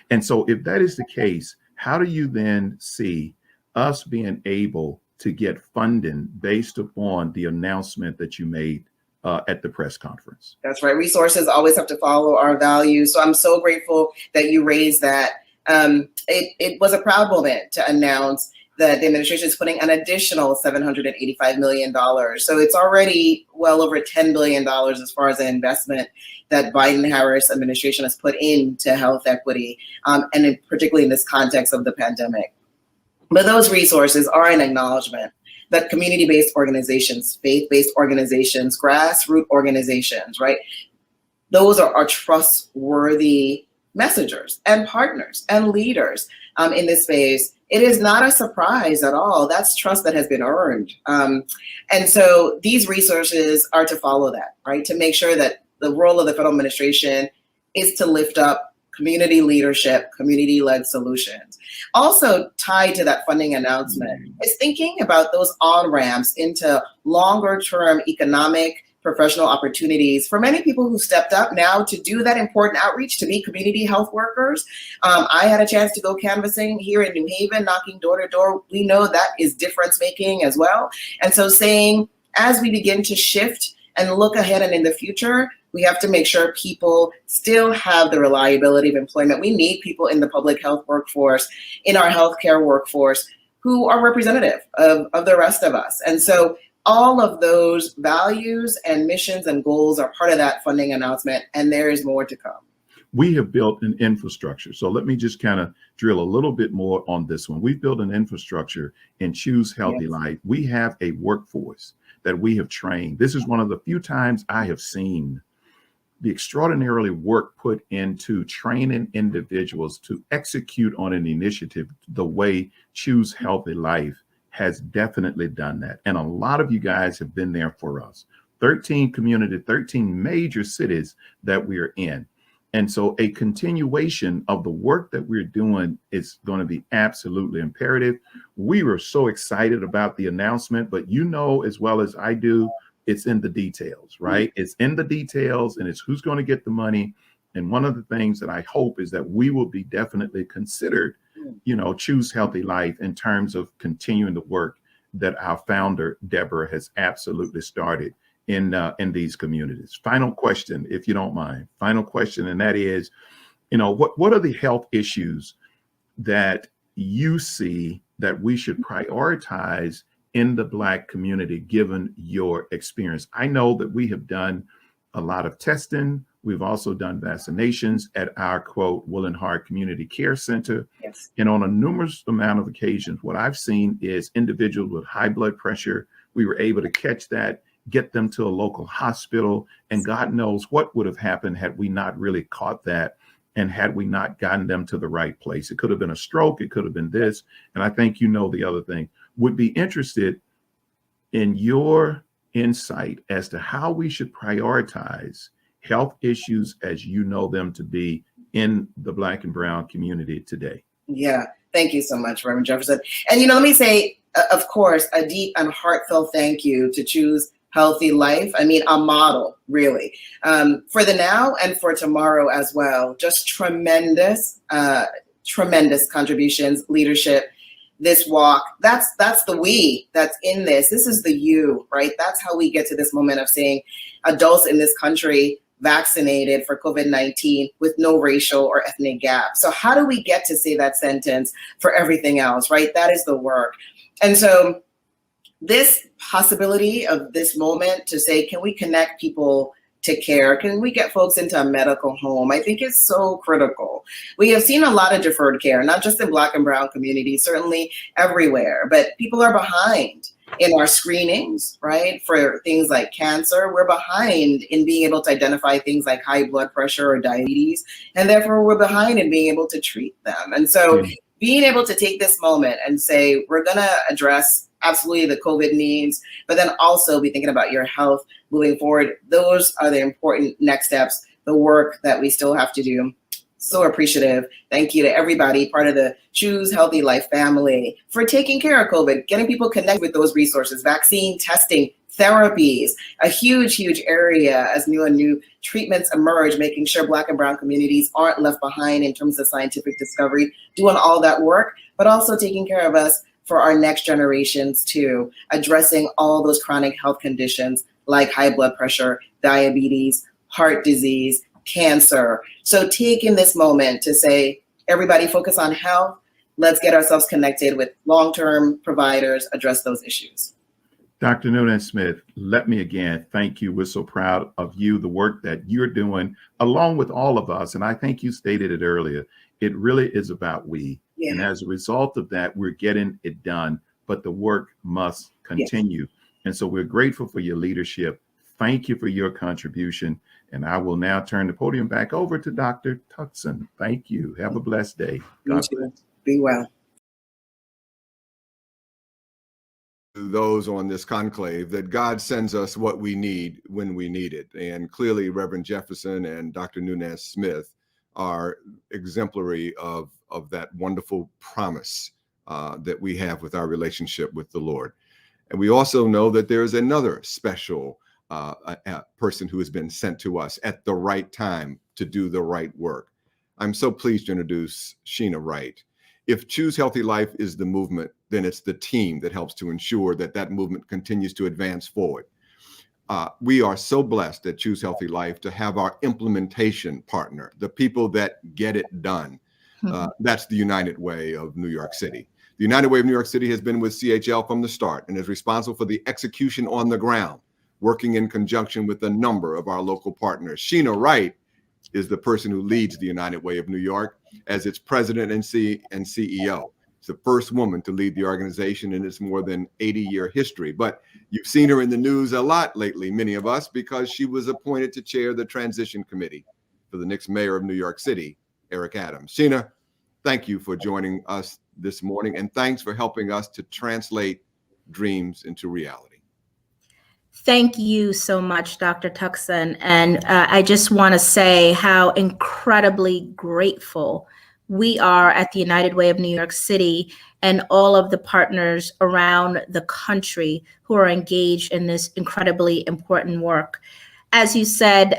And so if that is the case, how do you then see us being able to get funding based upon the announcement that you made at the press conference? That's right. Resources always have to follow our values. So I'm so grateful that you raised that. It was a proud moment to announce that the administration is putting an additional $785 million. So it's already well over $10 billion as far as an investment that Biden-Harris administration has put into health equity, and particularly in this context of the pandemic. But those resources are an acknowledgement that community-based organizations, faith-based organizations, grassroots organizations, right? Those are trustworthy messengers and partners and leaders in this space it is not a surprise at all. That's trust that has been earned. And so these resources are to follow that, right? To make sure that the role of the federal administration is to lift up community leadership, community-led solutions. Also tied to that funding announcement is thinking about those on-ramps into longer-term economic, professional opportunities for many people who stepped up now to do that important outreach, to be community health workers. I had a chance to go canvassing here in New Haven, knocking door to door. We know that is difference making as well. And so saying, as we begin to shift and look ahead and in the future, we have to make sure people still have the reliability of employment. We need people in the public health workforce, in our healthcare workforce, who are representative of the rest of us. And so all of those values and missions and goals are part of that funding announcement, and there is more to come. We have built an infrastructure. So let me just kind of drill a little bit more on this one. We've built an infrastructure in Choose Healthy Life. We have a workforce that we have trained. This is one of the few times I have seen the extraordinarily work put into training individuals to execute on an initiative the way Choose Healthy Life has definitely done that. And a lot of you guys have been there for us. 13 major cities that we are in. And so a continuation of the work that we're doing is going to be absolutely imperative. We were so excited about the announcement, but you know as well as I do, it's in the details, right? It's in the details, and it's who's going to get the money. And one of the things that I hope is that we will be definitely considered, Choose Healthy Life in terms of continuing the work that our founder, Deborah, has absolutely started in these communities. Final question, if you don't mind. Final question, and that is, what are the health issues that you see that we should prioritize in the Black community, given your experience? I know that we have done a lot of testing. We've also done vaccinations at our, quote, Willing Heart Community Care Center. Yes. And on a numerous amount of occasions, what I've seen is individuals with high blood pressure. We were able to catch that, get them to a local hospital, and God knows what would have happened had we not really caught that and had we not gotten them to the right place. It could have been a stroke. It could have been this. And I think the other thing. Would be interested in your insight as to how we should prioritize health issues as you know them to be in the Black and Brown community today. Yeah, thank you so much, Reverend Jefferson. And let me say, of course, a deep and heartfelt thank you to Choose Healthy Life. I mean, a model, really, for the now and for tomorrow as well. Just tremendous contributions, leadership. This walk, that's the we that's in this. This is the you, right? That's how we get to this moment of saying adults in this country vaccinated for COVID-19 with no racial or ethnic gap. So how do we get to say that sentence for everything else, right? That is the work. And so this possibility of this moment to say, can we connect people to care? Can we get folks into a medical home? I think it's so critical. We have seen a lot of deferred care, not just in Black and Brown communities, certainly everywhere, but people are behind in our screenings, right? For things like cancer, we're behind in being able to identify things like high blood pressure or diabetes, and therefore we're behind in being able to treat them. And so being able to take this moment and say, we're gonna address absolutely the COVID needs, but then also be thinking about your health moving forward. Those are the important next steps, the work that we still have to do. So appreciative. Thank you to everybody, part of the Choose Healthy Life family, for taking care of COVID, getting people connected with those resources, vaccine, testing, therapies, a huge, huge area as new treatments emerge, making sure Black and Brown communities aren't left behind in terms of scientific discovery, doing all that work, but also taking care of us for our next generations too, addressing all those chronic health conditions like high blood pressure, diabetes, heart disease, cancer. So taking this moment to say, everybody focus on health, let's get ourselves connected with long-term providers, address those issues. Dr. Noonan-Smith, let me again thank you. We're so proud of you, the work that you're doing along with all of us. And I think you stated it earlier, it really is about we. Yeah. And as a result of that, we're getting it done, but the work must continue. Yes. And so we're grateful for your leadership. Thank you for your contribution. And I will now turn the podium back over to Dr. Tutson. Thank you. Have a blessed day. God bless. Be well. those on this conclave that God sends us what we need when we need it. And clearly, Reverend Jefferson and Dr. Nunez Smith are exemplary of that wonderful promise that we have with our relationship with the Lord. And we also know that there is another special person who has been sent to us at the right time to do the right work. I'm so pleased to introduce Sheena Wright. If Choose Healthy Life is the movement, then it's the team that helps to ensure that that movement continues to advance forward. We are so blessed at Choose Healthy Life to have our implementation partner, the people that get it done. That's the United Way of New York City. The United Way of New York City has been with CHL from the start and is responsible for the execution on the ground, working in conjunction with a number of our local partners. Sheena Wright is the person who leads the United Way of New York as its president and CEO. She's the first woman to lead the organization in its more than 80-year history. But you've seen her in the news a lot lately, many of us, because she was appointed to chair the transition committee for the next mayor of New York City, Eric Adams. Sheena, thank you for joining us this morning, and thanks for helping us to translate dreams into reality. Thank you so much, Dr. Tutson. And I just want to say how incredibly grateful we are at the United Way of New York City and all of the partners around the country who are engaged in this incredibly important work. As you said,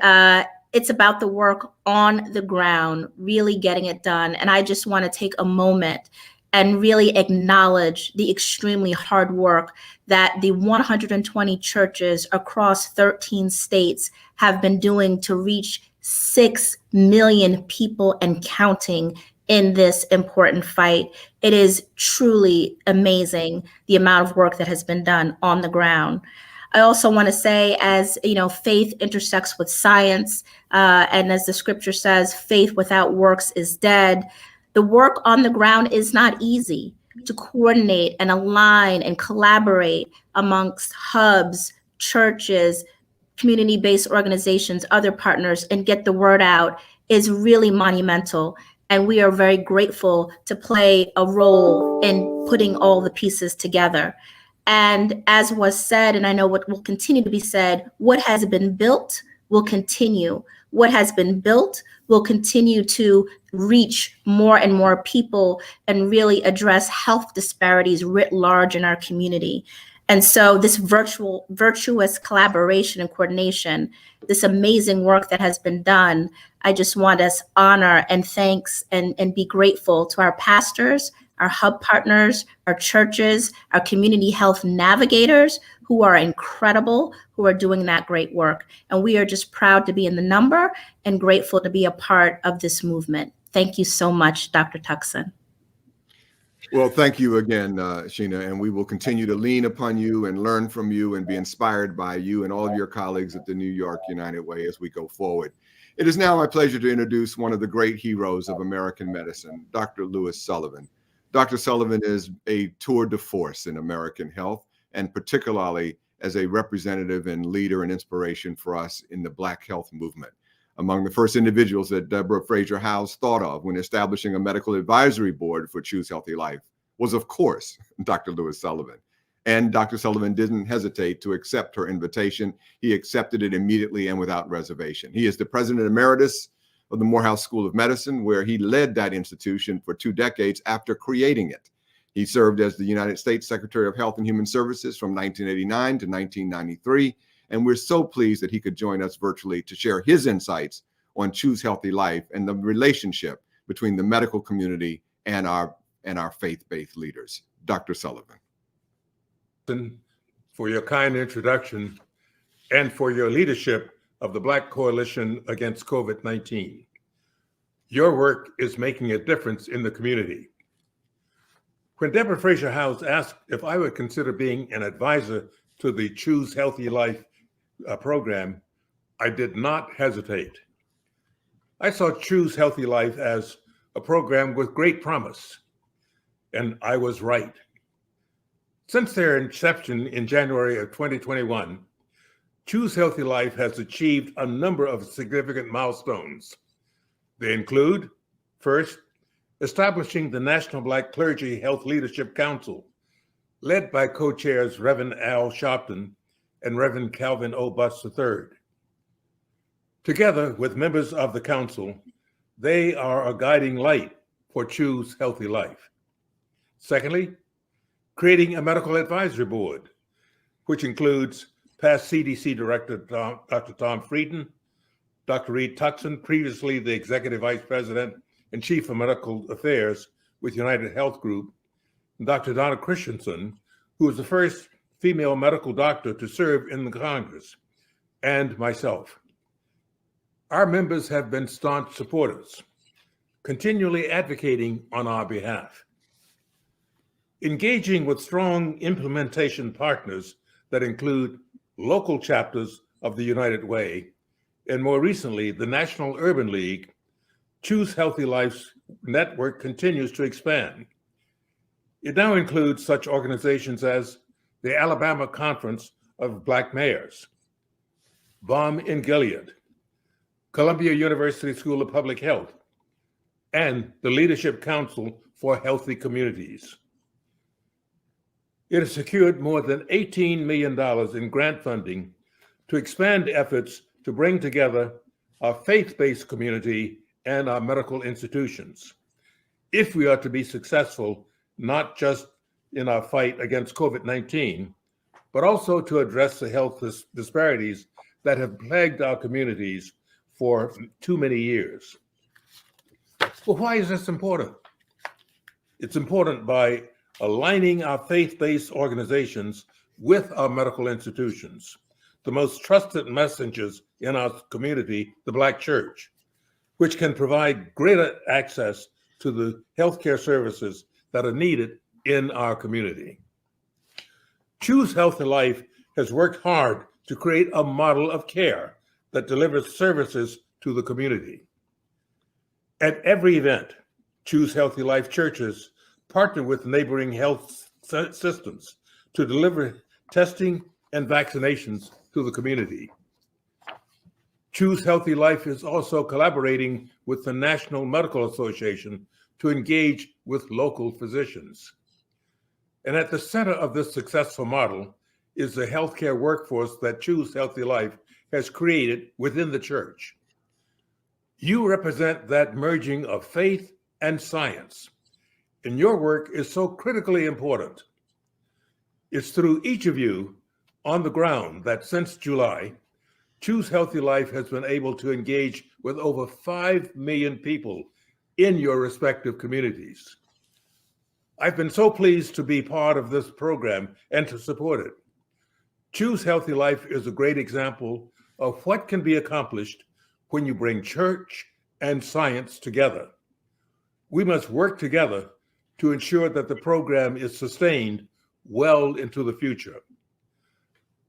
it's about the work on the ground, really getting it done. And I just want to take a moment and really acknowledge the extremely hard work that the 120 churches across 13 states have been doing to reach 6 million people and counting in this important fight. It is truly amazing the amount of work that has been done on the ground. I also want to say, as you know, faith intersects with science, and as the scripture says, faith without works is dead. The work on the ground is not easy to coordinate and align and collaborate amongst hubs, churches, community-based organizations, other partners, and get the word out is really monumental. And we are very grateful to play a role in putting all the pieces together. And as was said, and I know what will continue to be said, what has been built will continue. What has been built will continue to reach more and more people and really address health disparities writ large in our community. And so this virtuous collaboration and coordination, this amazing work that has been done, I just want us honor and thanks and be grateful to our pastors, our hub partners, our churches, our community health navigators, who are incredible, who are doing that great work. And we are just proud to be in the number and grateful to be a part of this movement. Thank you so much, Dr. Tutson. Well, thank you again, Sheena, and we will continue to lean upon you and learn from you and be inspired by you and all of your colleagues at the New York United Way as we go forward. It is now my pleasure to introduce one of the great heroes of American medicine, Dr. Louis Sullivan. Dr. Sullivan is a tour de force in American health, and particularly as a representative and leader and inspiration for us in the Black health movement. Among the first individuals that Deborah Fraser Howes thought of when establishing a medical advisory board for Choose Healthy Life was, of course, Dr. Louis Sullivan. And Dr. Sullivan didn't hesitate to accept her invitation. He accepted it immediately and without reservation. He is the president emeritus of the Morehouse School of Medicine, where he led that institution for 2 decades after creating it. He served as the United States Secretary of Health and Human Services from 1989 to 1993. And we're so pleased that he could join us virtually to share his insights on Choose Healthy Life and the relationship between the medical community and our faith-based leaders. Dr. Sullivan. For your kind introduction and for your leadership of the Black Coalition Against COVID-19. Your work is making a difference in the community. When Deborah Fraser Howes asked if I would consider being an advisor to the Choose Healthy Life program, I did not hesitate. I saw Choose Healthy Life as a program with great promise, and I was right. Since their inception in January of 2021, Choose Healthy Life has achieved a number of significant milestones. They include, first, establishing the National Black Clergy Health Leadership Council, led by co-chairs Reverend Al Sharpton and Reverend Calvin O. Butts III. Together with members of the council, they are a guiding light for Choose Healthy Life. Secondly, creating a medical advisory board, which includes past CDC Director Dr. Tom Frieden, Dr. Reed Tutson, previously the Executive Vice President and Chief of Medical Affairs with United Health Group, and Dr. Donna Christensen, who was the first female medical doctor to serve in the Congress, and myself. Our members have been staunch supporters, continually advocating on our behalf. Engaging with strong implementation partners that include local chapters of the United Way, and more recently, the National Urban League, Choose Healthy Life's network continues to expand. It now includes such organizations as the Alabama Conference of Black Mayors, Balm in Gilead, Columbia University School of Public Health, and the Leadership Council for Healthy Communities. It has secured more than $18 million in grant funding to expand efforts to bring together our faith-based community and our medical institutions, if we are to be successful, not just in our fight against COVID-19, but also to address the health disparities that have plagued our communities for too many years. Well, why is this important? It's important by aligning our faith-based organizations with our medical institutions, the most trusted messengers in our community, the Black Church, which can provide greater access to the healthcare services that are needed in our community. Choose Healthy Life has worked hard to create a model of care that delivers services to the community. At every event, Choose Healthy Life churches partner with neighboring health systems to deliver testing and vaccinations to the community. Choose Healthy Life is also collaborating with the National Medical Association to engage with local physicians. And at the center of this successful model is the healthcare workforce that Choose Healthy Life has created within the church. You represent that merging of faith and science, and your work is so critically important. It's through each of you on the ground that since July, Choose Healthy Life has been able to engage with over 5 million people in your respective communities. I've been so pleased to be part of this program and to support it. Choose Healthy Life is a great example of what can be accomplished when you bring church and science together. We must work together to ensure that the program is sustained well into the future.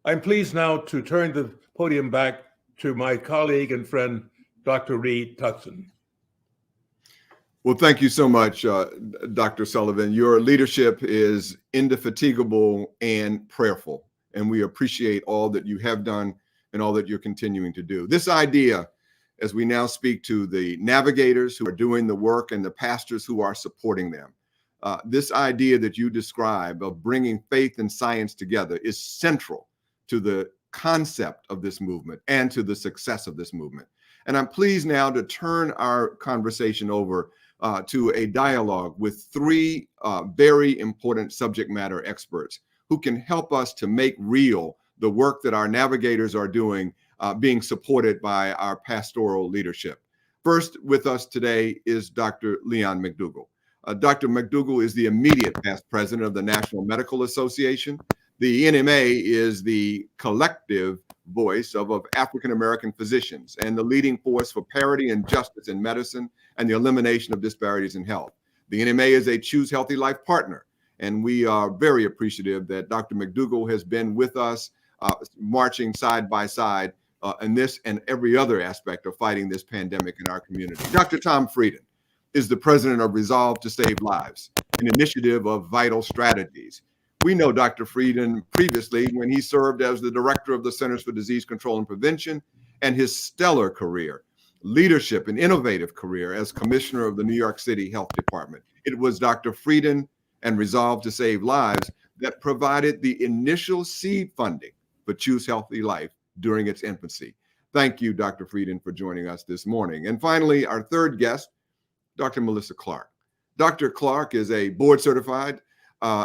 I'm pleased now to turn the podium back to my colleague and friend, Dr. Reed Tutson. Well, thank you so much, Dr. Sullivan. Your leadership is indefatigable and prayerful, and we appreciate all that you have done and all that you're continuing to do. This idea, as we now speak to the navigators who are doing the work and the pastors who are supporting them, this idea that you describe of bringing faith and science together is central to the concept of this movement and to the success of this movement. And I'm pleased now to turn our conversation over to a dialogue with three very important subject matter experts who can help us to make real the work that our navigators are doing, being supported by our pastoral leadership. First with us today is Dr. Leon Mcdougall. Dr. Mcdougall is the immediate past president of the National Medical Association. The NMA is the collective voice of African-American physicians and the leading force for parity and justice in medicine and the elimination of disparities in health. The NMA is a Choose Healthy Life partner, and we are very appreciative that Dr. Mcdougall has been with us, marching side by side in this and every other aspect of fighting this pandemic in our community. Dr. Tom Frieden is the president of Resolve to Save Lives, an initiative of vital strategies. We know Dr. Frieden previously when he served as the director of the Centers for Disease Control and Prevention, and his stellar career, leadership and innovative career as commissioner of the New York City Health Department. It was Dr. Frieden and Resolve to Save Lives that provided the initial seed funding for Choose Healthy Life during its infancy. Thank you, Dr. Frieden, for joining us this morning. And finally, our third guest, Dr. Melissa Clark. Dr. Clark is a board-certified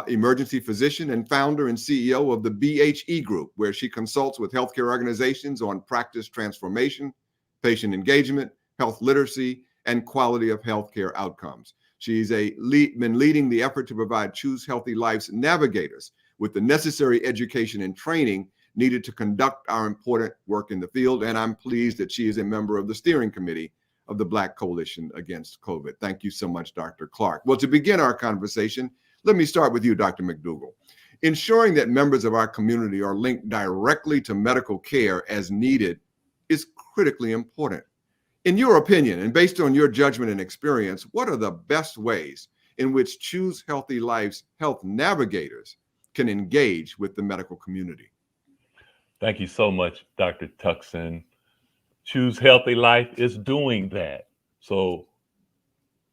emergency physician and founder and CEO of the BHE Group, where she consults with healthcare organizations on practice transformation, patient engagement, health literacy, and quality of healthcare outcomes. She's been leading the effort to provide Choose Healthy Life's navigators with the necessary education and training needed to conduct our important work in the field. And I'm pleased that she is a member of the steering committee of the Black Coalition Against COVID. Thank you so much, Dr. Clark. Well, to begin our conversation, let me start with you, Dr. Mcdougall. Ensuring that members of our community are linked directly to medical care as needed is critically important. In your opinion, and based on your judgment and experience, what are the best ways in which Choose Healthy Life's health navigators can engage with the medical community? Thank you so much, Dr. Tutson. Choose Healthy Life is doing that. So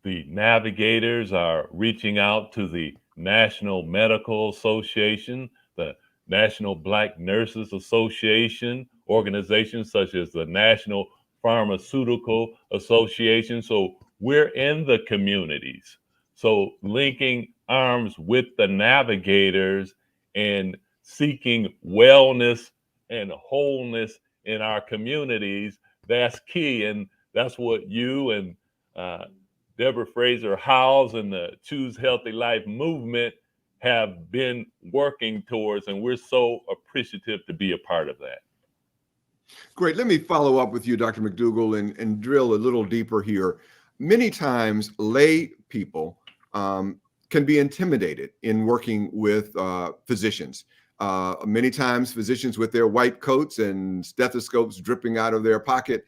the navigators are reaching out to the National Medical Association, the National Black Nurses Association, organizations such as the National Pharmaceutical Association. So we're in the communities. So linking arms with the navigators and seeking wellness and wholeness in our communities, that's key. And that's what you and Deborah Fraser Howes and the Choose Healthy Life movement have been working towards, and we're so appreciative to be a part of that. Great. Let me follow up with you, Dr. Mcdougall, and drill a little deeper here. Many times, lay people can be intimidated in working with physicians. Many times, physicians with their white coats and stethoscopes dripping out of their pocket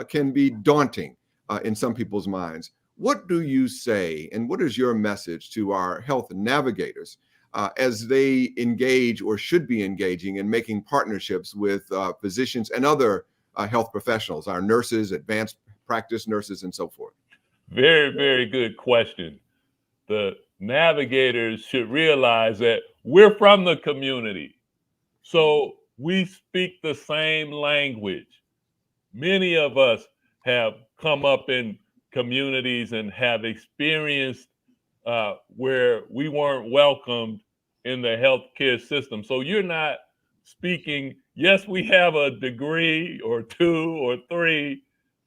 can be daunting in some people's minds. What do you say, and what is your message to our health navigators as they engage or should be engaging in making partnerships with physicians and other health professionals, our nurses, advanced practice nurses, and so forth? Very, very good question. The navigators should realize that we're from the community. So we speak the same language. Many of us have come up in communities and have experienced where we weren't welcomed in the healthcare system. So you're not speaking, yes, we have a degree or two or three,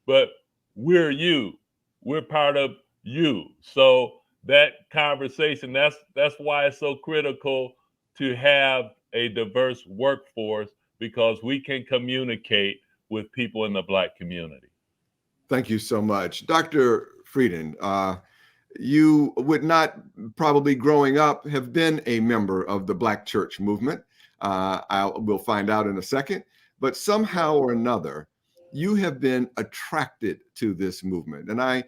but we're you. We're part of you. So that conversation, that's why it's so critical to have a diverse workforce, because we can communicate with people in the Black community. Thank you so much. Dr. Frieden, you would not probably growing up have been a member of the Black church movement. We'll find out in a second, but somehow or another, you have been attracted to this movement. And I,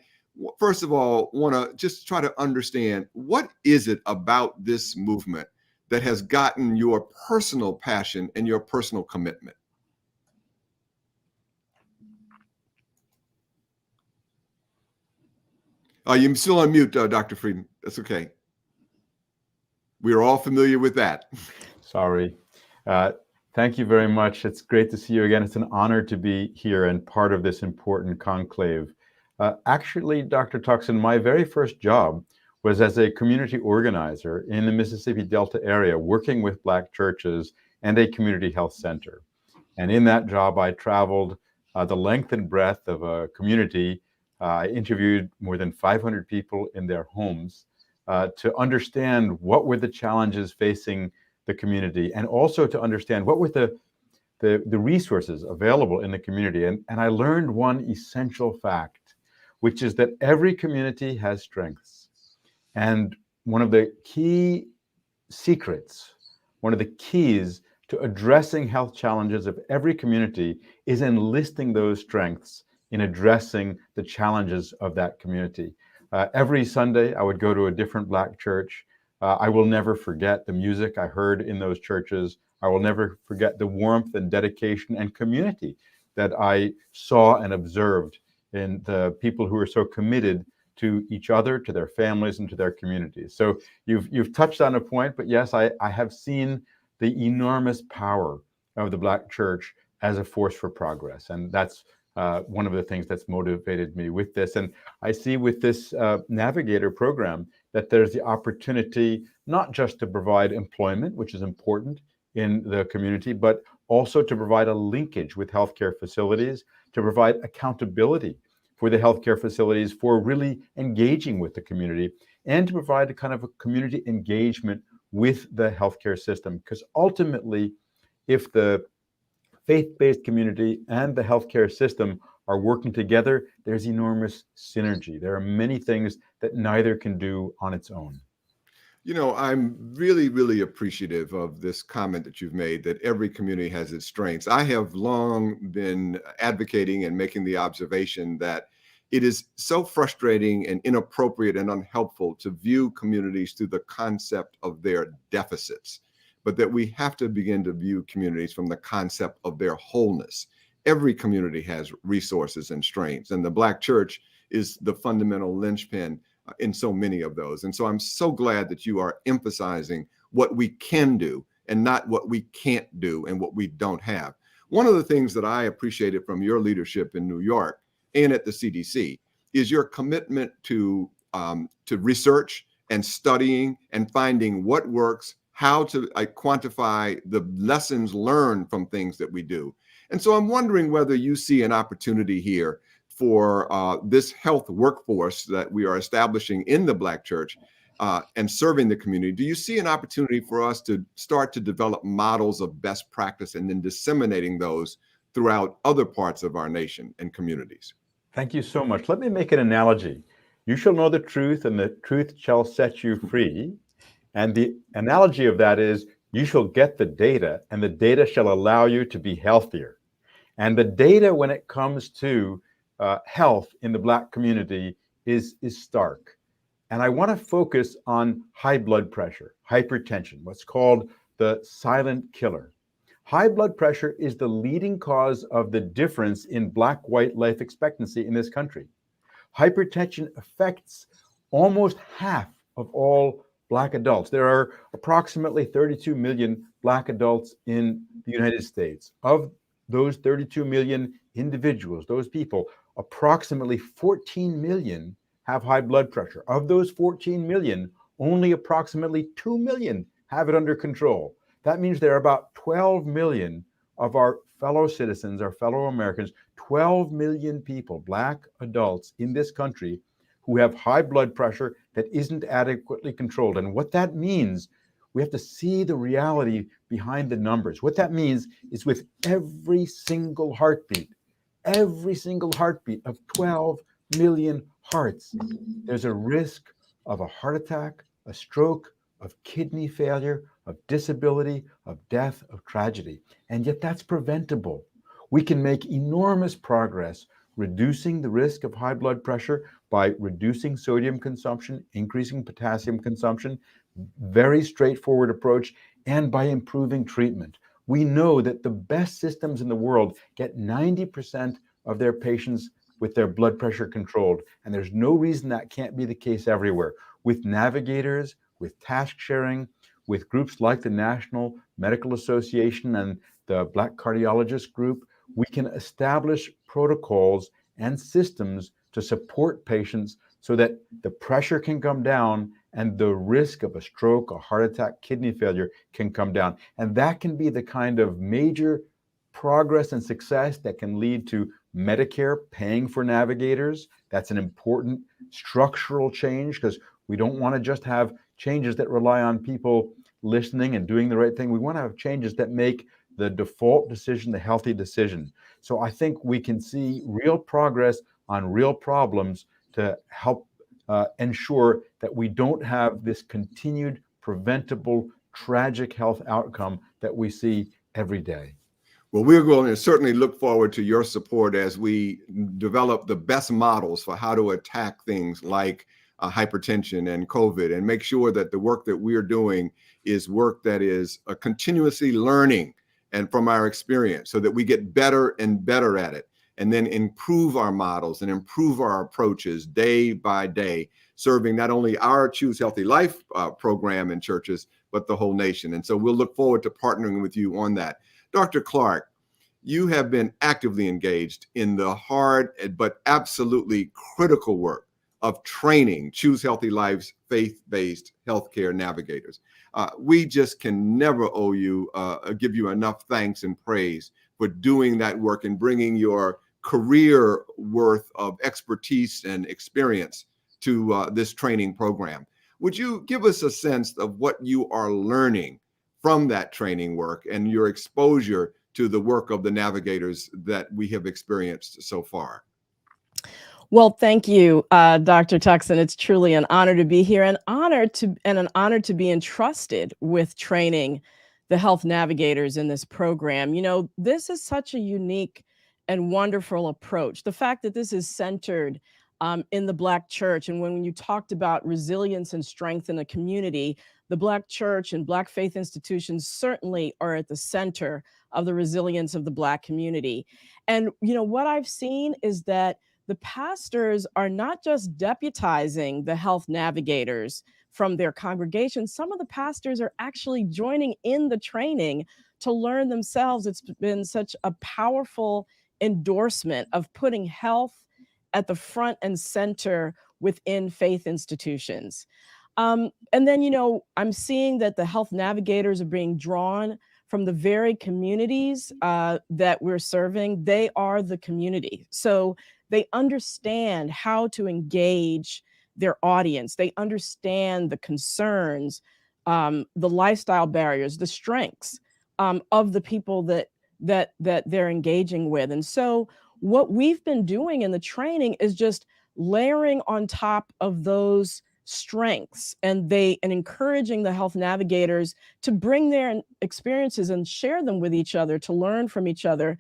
first of all, want to just try to understand, what is it about this movement that has gotten your personal passion and your personal commitment? You're still on mute, Dr. Frieden. That's okay. We are all familiar with that. Sorry. Thank you very much. It's great to see you again. It's an honor to be here and part of this important conclave. Actually, Dr. Tutson, my very first job was as a community organizer in the Mississippi Delta area, working with Black churches and a community health center. And in that job, I traveled the length and breadth of a community. I interviewed more than 500 people in their homes to understand what were the challenges facing the community, and also to understand what were the resources available in the community. And I learned one essential fact, which is that every community has strengths. And one of the key secrets, one of the keys to addressing health challenges of every community is enlisting those strengths in addressing the challenges of that community. Every Sunday, I would go to a different Black church. I will never forget the music I heard in those churches. I will never forget the warmth and dedication and community that I saw and observed in the people who were so committed to each other, to their families, and to their communities. So you've touched on a point, but yes, I have seen the enormous power of the Black church as a force for progress. And that's one of the things that's motivated me with this. And I see with this Navigator program that there's the opportunity not just to provide employment, which is important in the community, but also to provide a linkage with healthcare facilities, to provide accountability for the healthcare facilities for really engaging with the community, and to provide a kind of a community engagement with the healthcare system. Because ultimately, if the faith-based community and the healthcare system are working together, there's enormous synergy. There are many things that neither can do on its own. You know, I'm really, really appreciative of this comment that you've made, that every community has its strengths. I have long been advocating and making the observation that it is so frustrating and inappropriate and unhelpful to view communities through the concept of their deficits, but that we have to begin to view communities from the concept of their wholeness. Every community has resources and strengths, and the Black church is the fundamental linchpin in so many of those. And so I'm so glad that you are emphasizing what we can do and not what we can't do and what we don't have. One of the things that I appreciated from your leadership in New York and at the CDC is your commitment to research and studying and finding what works, how to quantify the lessons learned from things that we do. And so I'm wondering whether you see an opportunity here for this health workforce that we are establishing in the Black church and serving the community. Do you see an opportunity for us to start to develop models of best practice and then disseminating those throughout other parts of our nation and communities? Thank you so much. Let me make an analogy. You shall know the truth, and the truth shall set you free. And the analogy of that is you shall get the data, and the data shall allow you to be healthier. And the data when it comes to health in the Black community is stark. And I want to focus on high blood pressure, hypertension, what's called the silent killer. High blood pressure is the leading cause of the difference in Black-white life expectancy in this country. Hypertension affects almost half of all Black adults. There are approximately 32 million Black adults in the United States. Of those 32 million individuals, those people, approximately 14 million have high blood pressure. Of those 14 million, only approximately 2 million have it under control. That means there are about 12 million of our fellow citizens, our fellow Americans, 12 million people, Black adults in this country, who have high blood pressure that isn't adequately controlled. And what that means, we have to see the reality behind the numbers. What that means is with every single heartbeat of 12 million hearts, there's a risk of a heart attack, a stroke, of kidney failure, of disability, of death, of tragedy. And yet that's preventable. We can make enormous progress reducing the risk of high blood pressure by reducing sodium consumption, increasing potassium consumption, very straightforward approach, and by improving treatment. We know that the best systems in the world get 90% of their patients with their blood pressure controlled, and there's no reason that can't be the case everywhere. With Navigators, with task sharing, with groups like the National Medical Association and the Black Cardiologist Group, we can establish protocols and systems to support patients so that the pressure can come down and the risk of a stroke, a heart attack, kidney failure can come down. And that can be the kind of major progress and success that can lead to Medicare paying for Navigators. That's an important structural change, because we don't want to just have changes that rely on people listening and doing the right thing. We want to have changes that make the default decision the healthy decision. So I think we can see real progress on real problems to help ensure that we don't have this continued preventable tragic health outcome that we see every day. Well, we're going to certainly look forward to your support as we develop the best models for how to attack things like hypertension and COVID, and make sure that the work that we're doing is work that is continuously learning and from our experience, so that we get better and better at it. and then improve our models and improve our approaches day by day, serving not only our Choose Healthy Life program in churches, but the whole nation. And so we'll look forward to partnering with you on that. Dr. Clark, you have been actively engaged in the hard but absolutely critical work of training Choose Healthy Life's faith-based healthcare navigators. We just can never give you enough thanks and praise for doing that work and bringing your career worth of expertise and experience to this training program. Would you give us a sense of what you are learning from that training work and your exposure to the work of the navigators that we have experienced so far? Well, thank you, Dr. Tutson. It's truly an honor to be here, and an honor to be entrusted with training the health navigators in this program. You know, this is such a unique and wonderful approach. The fact that this is centered in the Black church, and when you talked about resilience and strength in a community, the Black church and Black faith institutions certainly are at the center of the resilience of the Black community. And, you know, what I've seen is that the pastors are not just deputizing the health navigators from their congregations. Some of the pastors are actually joining in the training to learn themselves. It's been such a powerful endorsement of putting health at the front and center within faith institutions. And then, you know, I'm seeing that the health navigators are being drawn from the very communities that we're serving. They are the community. So they understand how to engage their audience. They understand the concerns, the lifestyle barriers, the strengths of the people that they're engaging with. And so what we've been doing in the training is just layering on top of those strengths and encouraging the health navigators to bring their experiences and share them with each other, to learn from each other.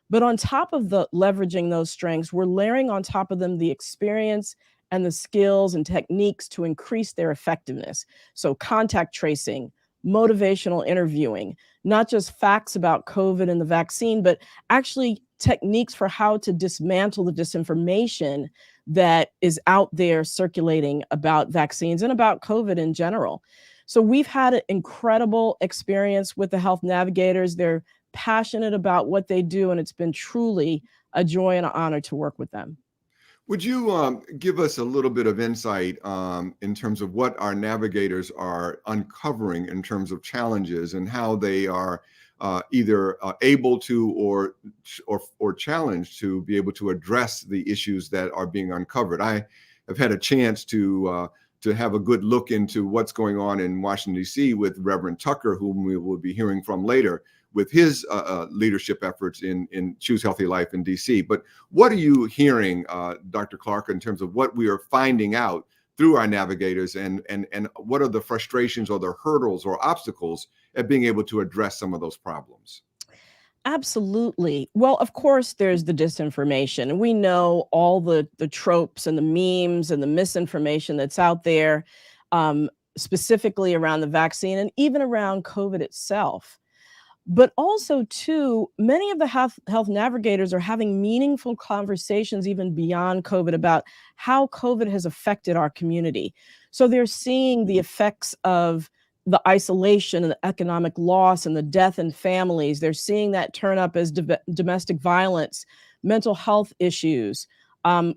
But on top of the leveraging those strengths, we're layering on top of them the experience and the skills and techniques to increase their effectiveness. So contact tracing, motivational interviewing, not just facts about COVID and the vaccine, but actually techniques for how to dismantle the disinformation that is out there circulating about vaccines and about COVID in general. So we've had an incredible experience with the health navigators. They're passionate about what they do, and it's been truly a joy and an honor to work with them. Would you give us a little bit of insight in terms of what our navigators are uncovering in terms of challenges and how they are either able to or challenged to be able to address the issues that are being uncovered? I have had a chance to have a good look into what's going on in Washington, D.C. with Reverend Tucker, whom we will be hearing from later, with his leadership efforts in Choose Healthy Life in D.C. But what are you hearing, Dr. Clark, in terms of what we are finding out through our navigators, and what are the frustrations or the hurdles or obstacles at being able to address some of those problems? Absolutely. Well, of course, there's the disinformation. And we know all the tropes and the memes and the misinformation that's out there, specifically around the vaccine and even around COVID itself. But also, too, many of the health navigators are having meaningful conversations even beyond COVID about how COVID has affected our community. So they're seeing the effects of the isolation and the economic loss and the death in families. They're seeing that turn up as domestic violence, mental health issues,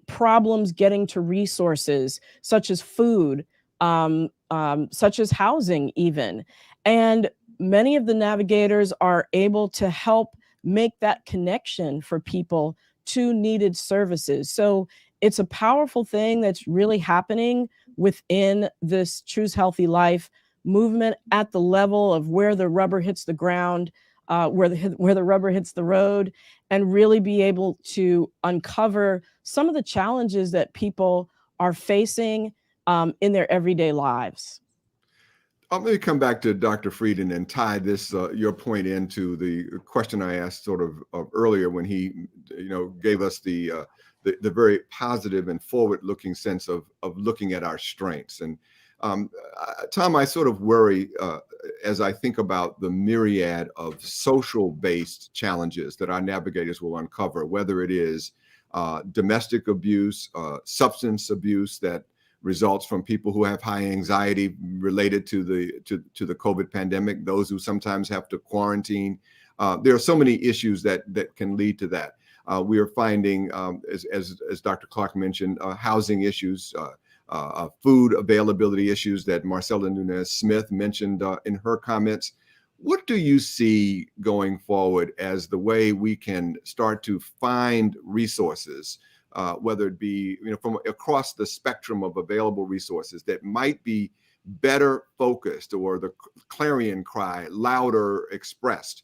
problems getting to resources such as food, such as housing even. And many of the navigators are able to help make that connection for people to needed services. So it's a powerful thing that's really happening within this Choose Healthy Life movement at the level of where the rubber hits the ground, where the rubber hits the road, and really be able to uncover some of the challenges that people are facing in their everyday lives. Let me come back to Dr. Frieden and tie this your point into the question I asked sort of earlier when he, gave us the very positive and forward-looking sense of looking at our strengths. And Tom, I sort of worry as I think about the myriad of social-based challenges that our navigators will uncover, whether it is domestic abuse, substance abuse that results from people who have high anxiety related to the COVID pandemic, those who sometimes have to quarantine. There are so many issues that can lead to that. We are finding, as Dr. Clark mentioned, housing issues, food availability issues that Marcella Nunez-Smith mentioned in her comments. What do you see going forward as the way we can start to find resources, whether it be from across the spectrum of available resources that might be better focused, or the clarion cry louder expressed,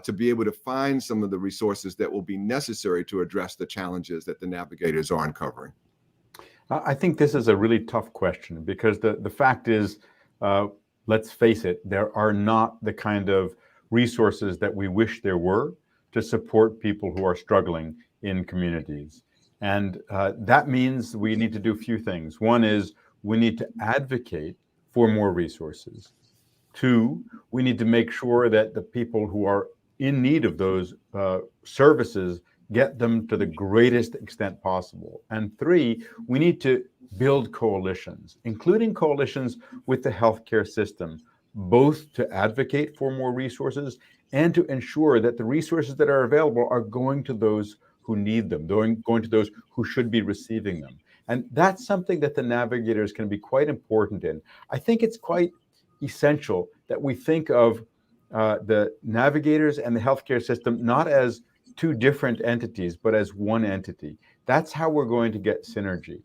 to be able to find some of the resources that will be necessary to address the challenges that the navigators are uncovering? I think this is a really tough question, because the fact is, let's face it, there are not the kind of resources that we wish there were to support people who are struggling in communities. And that means we need to do a few things. One is we need to advocate for more resources. Two, we need to make sure that the people who are in need of those services get them to the greatest extent possible. And three, we need to build coalitions, including coalitions with the healthcare system, both to advocate for more resources and to ensure that the resources that are available are going to those who need them, going to those who should be receiving them. And that's something that the navigators can be quite important in. I think it's quite essential that we think of the navigators and the healthcare system not as two different entities, but as one entity. That's how we're going to get synergy.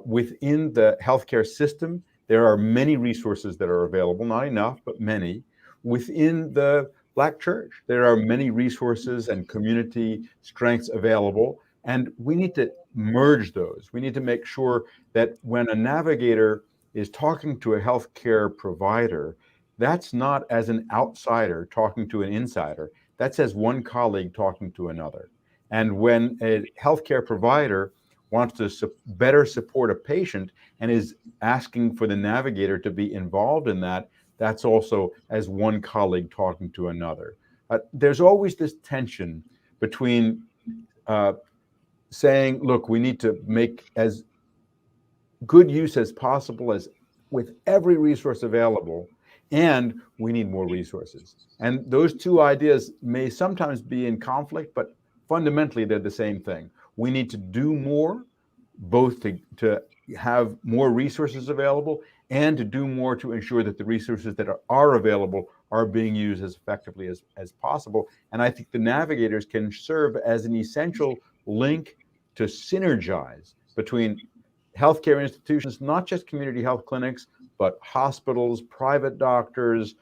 Within the healthcare system, there are many resources that are available, not enough, but many. Within the Black church, there are many resources and community strengths available, and we need to merge those. We need to make sure that when a navigator is talking to a healthcare provider, that's not as an outsider talking to an insider. That's as one colleague talking to another. And when a healthcare provider wants to better support a patient and is asking for the navigator to be involved in that, that's also as one colleague talking to another. There's always this tension between saying, look, we need to make as good use as possible as with every resource available, and we need more resources. And those two ideas may sometimes be in conflict, but fundamentally they're the same thing. We need to do more, both to have more resources available and to do more to ensure that the resources that are available are being used as effectively as possible. And I think the navigators can serve as an essential link to synergize between healthcare institutions, not just community health clinics, but hospitals, private doctors,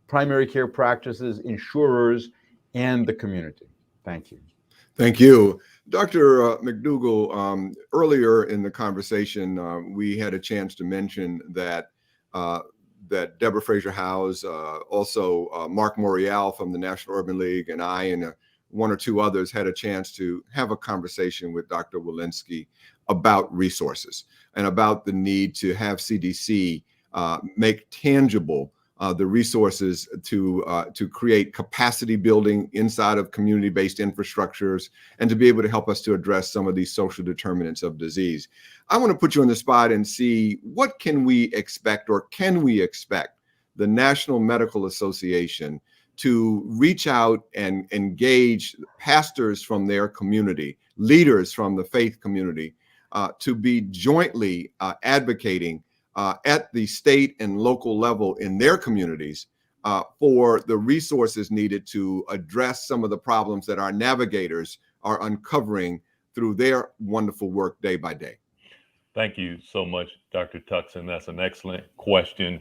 primary care practices, insurers, and the community. Thank you. Thank you. Dr. McDougall, earlier in the conversation, we had a chance to mention that that Deborah Fraser Howes, also Mark Morial from the National Urban League, and I and one or two others had a chance to have a conversation with Dr. Walensky about resources and about the need to have CDC make tangible the resources to create capacity building inside of community-based infrastructures and to be able to help us to address some of these social determinants of disease. I want to put you on the spot and see, what can we expect, or can we expect the National Medical Association to reach out and engage pastors from their community, leaders from the faith community, to be jointly advocating at the state and local level in their communities for the resources needed to address some of the problems that our navigators are uncovering through their wonderful work day by day? Thank you so much, Dr. Tutson. That's an excellent question.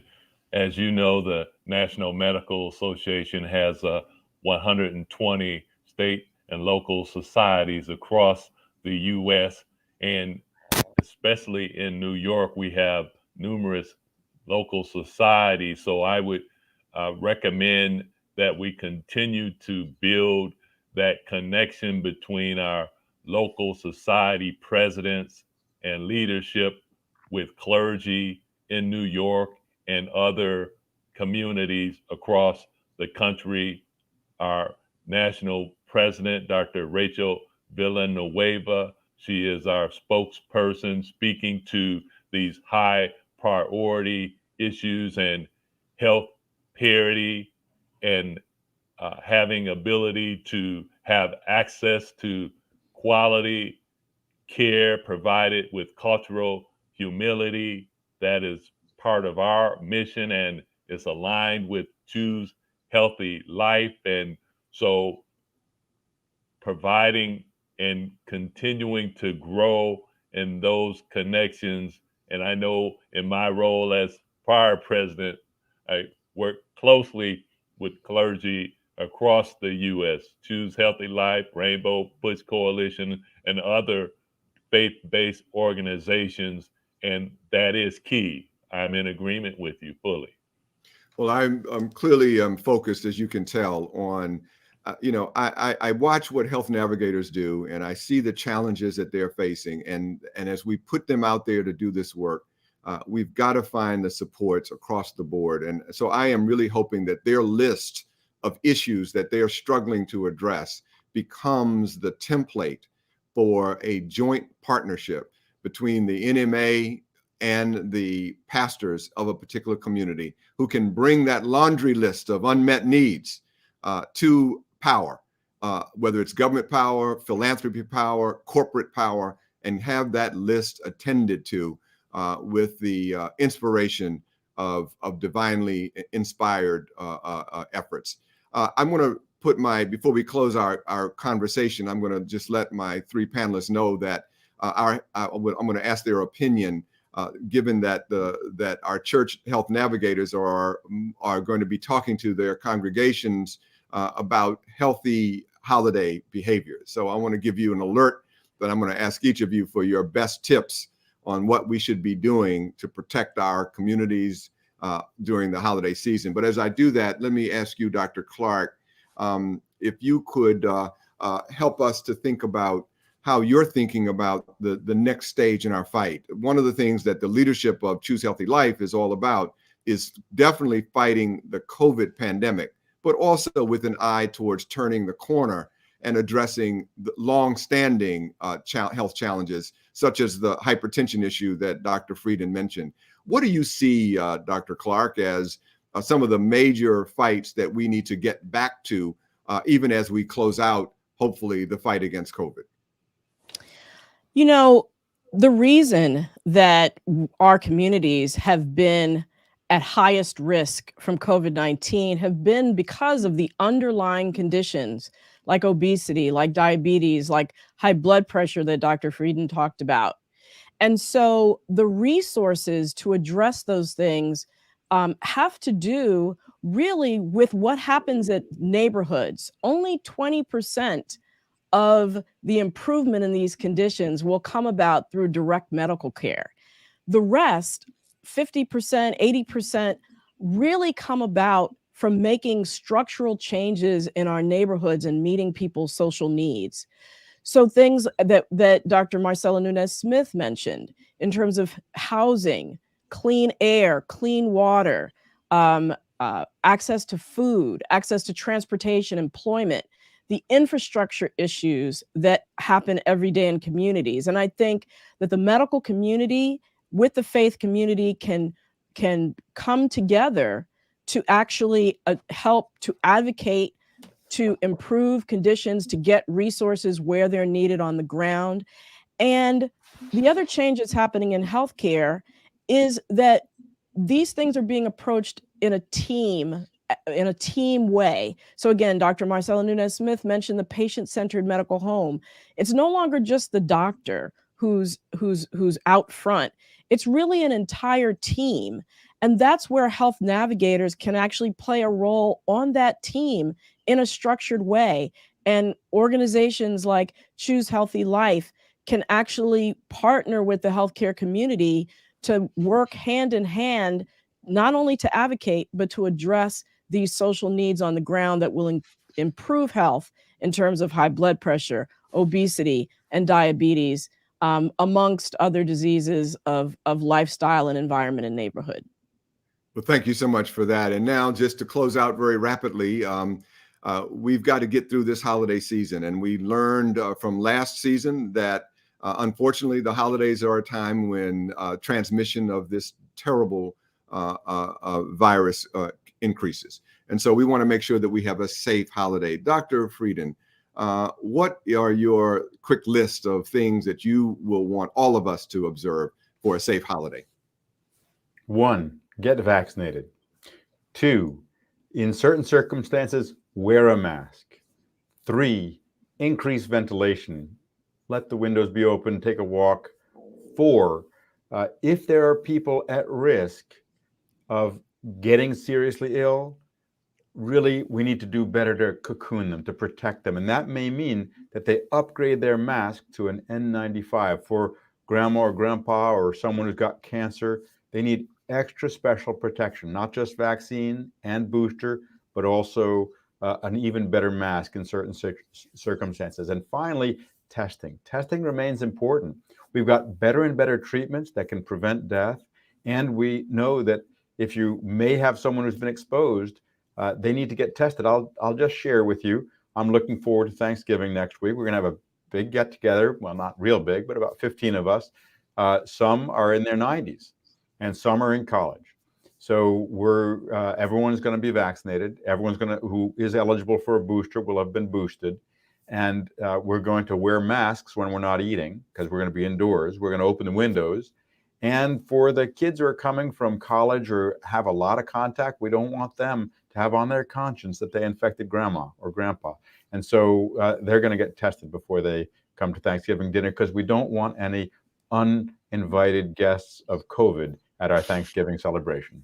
As you know, the National Medical Association has 120 state and local societies across the U.S., and especially in New York, we have numerous local societies. So I would recommend that we continue to build that connection between our local society presidents and leadership with clergy in New York and other communities across the country. Our national president, Dr. Rachel Villanueva, she is our spokesperson speaking to these high priority issues and health parity and having ability to have access to quality care provided with cultural humility. That is part of our mission and is aligned with Choose Healthy Life. And so providing and continuing to grow in those connections. And I know in my role as prior president, I work closely with clergy across the U.S., Choose Healthy Life, Rainbow Push Coalition, and other faith-based organizations, and that is key. I'm in agreement with you fully. Well, I'm clearly focused, as you can tell, on, I watch what Health Navigators do, and I see the challenges that they're facing. And as we put them out there to do this work, we've got to find the supports across the board. And so I am really hoping that their list of issues that they are struggling to address becomes the template for a joint partnership between the NMA and the pastors of a particular community who can bring that laundry list of unmet needs to power, whether it's government power, philanthropy power, corporate power, and have that list attended to with the inspiration of divinely inspired efforts. I'm going to put before we close our conversation, I'm going to just let my three panelists know that I'm going to ask their opinion, given that that our church health navigators are going to be talking to their congregations about healthy holiday behavior. So I want to give you an alert that I'm going to ask each of you for your best tips on what we should be doing to protect our communities during the holiday season. But as I do that, let me ask you, Dr. Clark, if you could help us to think about how you're thinking about the next stage in our fight. One of the things that the leadership of Choose Healthy Life is all about is definitely fighting the COVID pandemic, but also with an eye towards turning the corner and addressing the long-standing health challenges, such as the hypertension issue that Dr. Frieden mentioned. What do you see, Dr. Clark, as some of the major fights that we need to get back to, even as we close out, hopefully, the fight against COVID? You know, the reason that our communities have been at highest risk from COVID-19 have been because of the underlying conditions like obesity, like diabetes, like high blood pressure that Dr. Frieden talked about. And so the resources to address those things have to do really with what happens at neighborhoods. Only 20% of the improvement in these conditions will come about through direct medical care. The rest, 50%, 80%, really come about from making structural changes in our neighborhoods and meeting people's social needs. So things that Dr. Marcela Nunez-Smith mentioned in terms of housing, clean air, clean water, access to food, access to transportation, employment, the infrastructure issues that happen every day in communities. And I think that the medical community with the faith community can come together to actually help to advocate, to improve conditions, to get resources where they're needed on the ground. And the other changes happening in healthcare is that these things are being approached in a team way. So again, Dr. Marcela Nunez-Smith mentioned the patient-centered medical home. It's no longer just the doctor who's out front. It's really an entire team. And that's where health navigators can actually play a role on that team in a structured way. And organizations like Choose Healthy Life can actually partner with the healthcare community to work hand in hand, not only to advocate, but to address these social needs on the ground that will improve health in terms of high blood pressure, obesity, and diabetes. amongst other diseases of lifestyle and environment and neighborhood. Well, thank you so much for that. And now, just to close out very rapidly, we've got to get through this holiday season. And we learned from last season that unfortunately, the holidays are a time when transmission of this terrible virus increases. And so we want to make sure that we have a safe holiday. Dr. Frieden, what are your quick list of things that you will want all of us to observe for a safe holiday? 1, get vaccinated. 2, in certain circumstances, wear a mask. 3, increase ventilation. Let the windows be open, take a walk. 4, if there are people at risk of getting seriously ill, really, we need to do better to cocoon them, to protect them. And that may mean that they upgrade their mask to an N95. For grandma or grandpa or someone who's got cancer, they need extra special protection, not just vaccine and booster, but also an even better mask in certain circumstances. And finally, testing. Testing remains important. We've got better and better treatments that can prevent death. And we know that if you may have someone who's been exposed, they need to get tested. I'll just share with you, I'm looking forward to Thanksgiving next week. We're going to have a big get together. Well, not real big, but about 15 of us. Some are in their 90s and some are in college. So everyone's going to be vaccinated. Everyone's who is eligible for a booster will have been boosted. And we're going to wear masks when we're not eating because we're going to be indoors. We're going to open the windows. And for the kids who are coming from college or have a lot of contact, we don't want them to have on their conscience that they infected grandma or grandpa. And so they're going to get tested before they come to Thanksgiving dinner because we don't want any uninvited guests of COVID at our Thanksgiving celebration.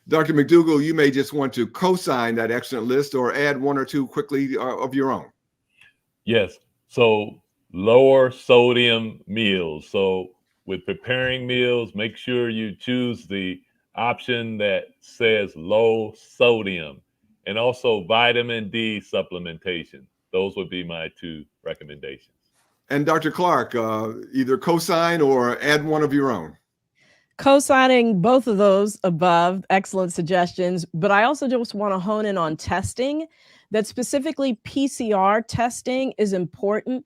Dr. Mcdougall, you may just want to co-sign that excellent list or add 1 or 2 quickly of your own. Yes. So lower sodium meals. So with preparing meals, make sure you choose the option that says low sodium, and also vitamin D supplementation. Those would be my 2 recommendations. And Dr. Clark, either co-sign or add 1 of your own. Co-signing both of those above, excellent suggestions. But I also just want to hone in on testing, that specifically PCR testing is important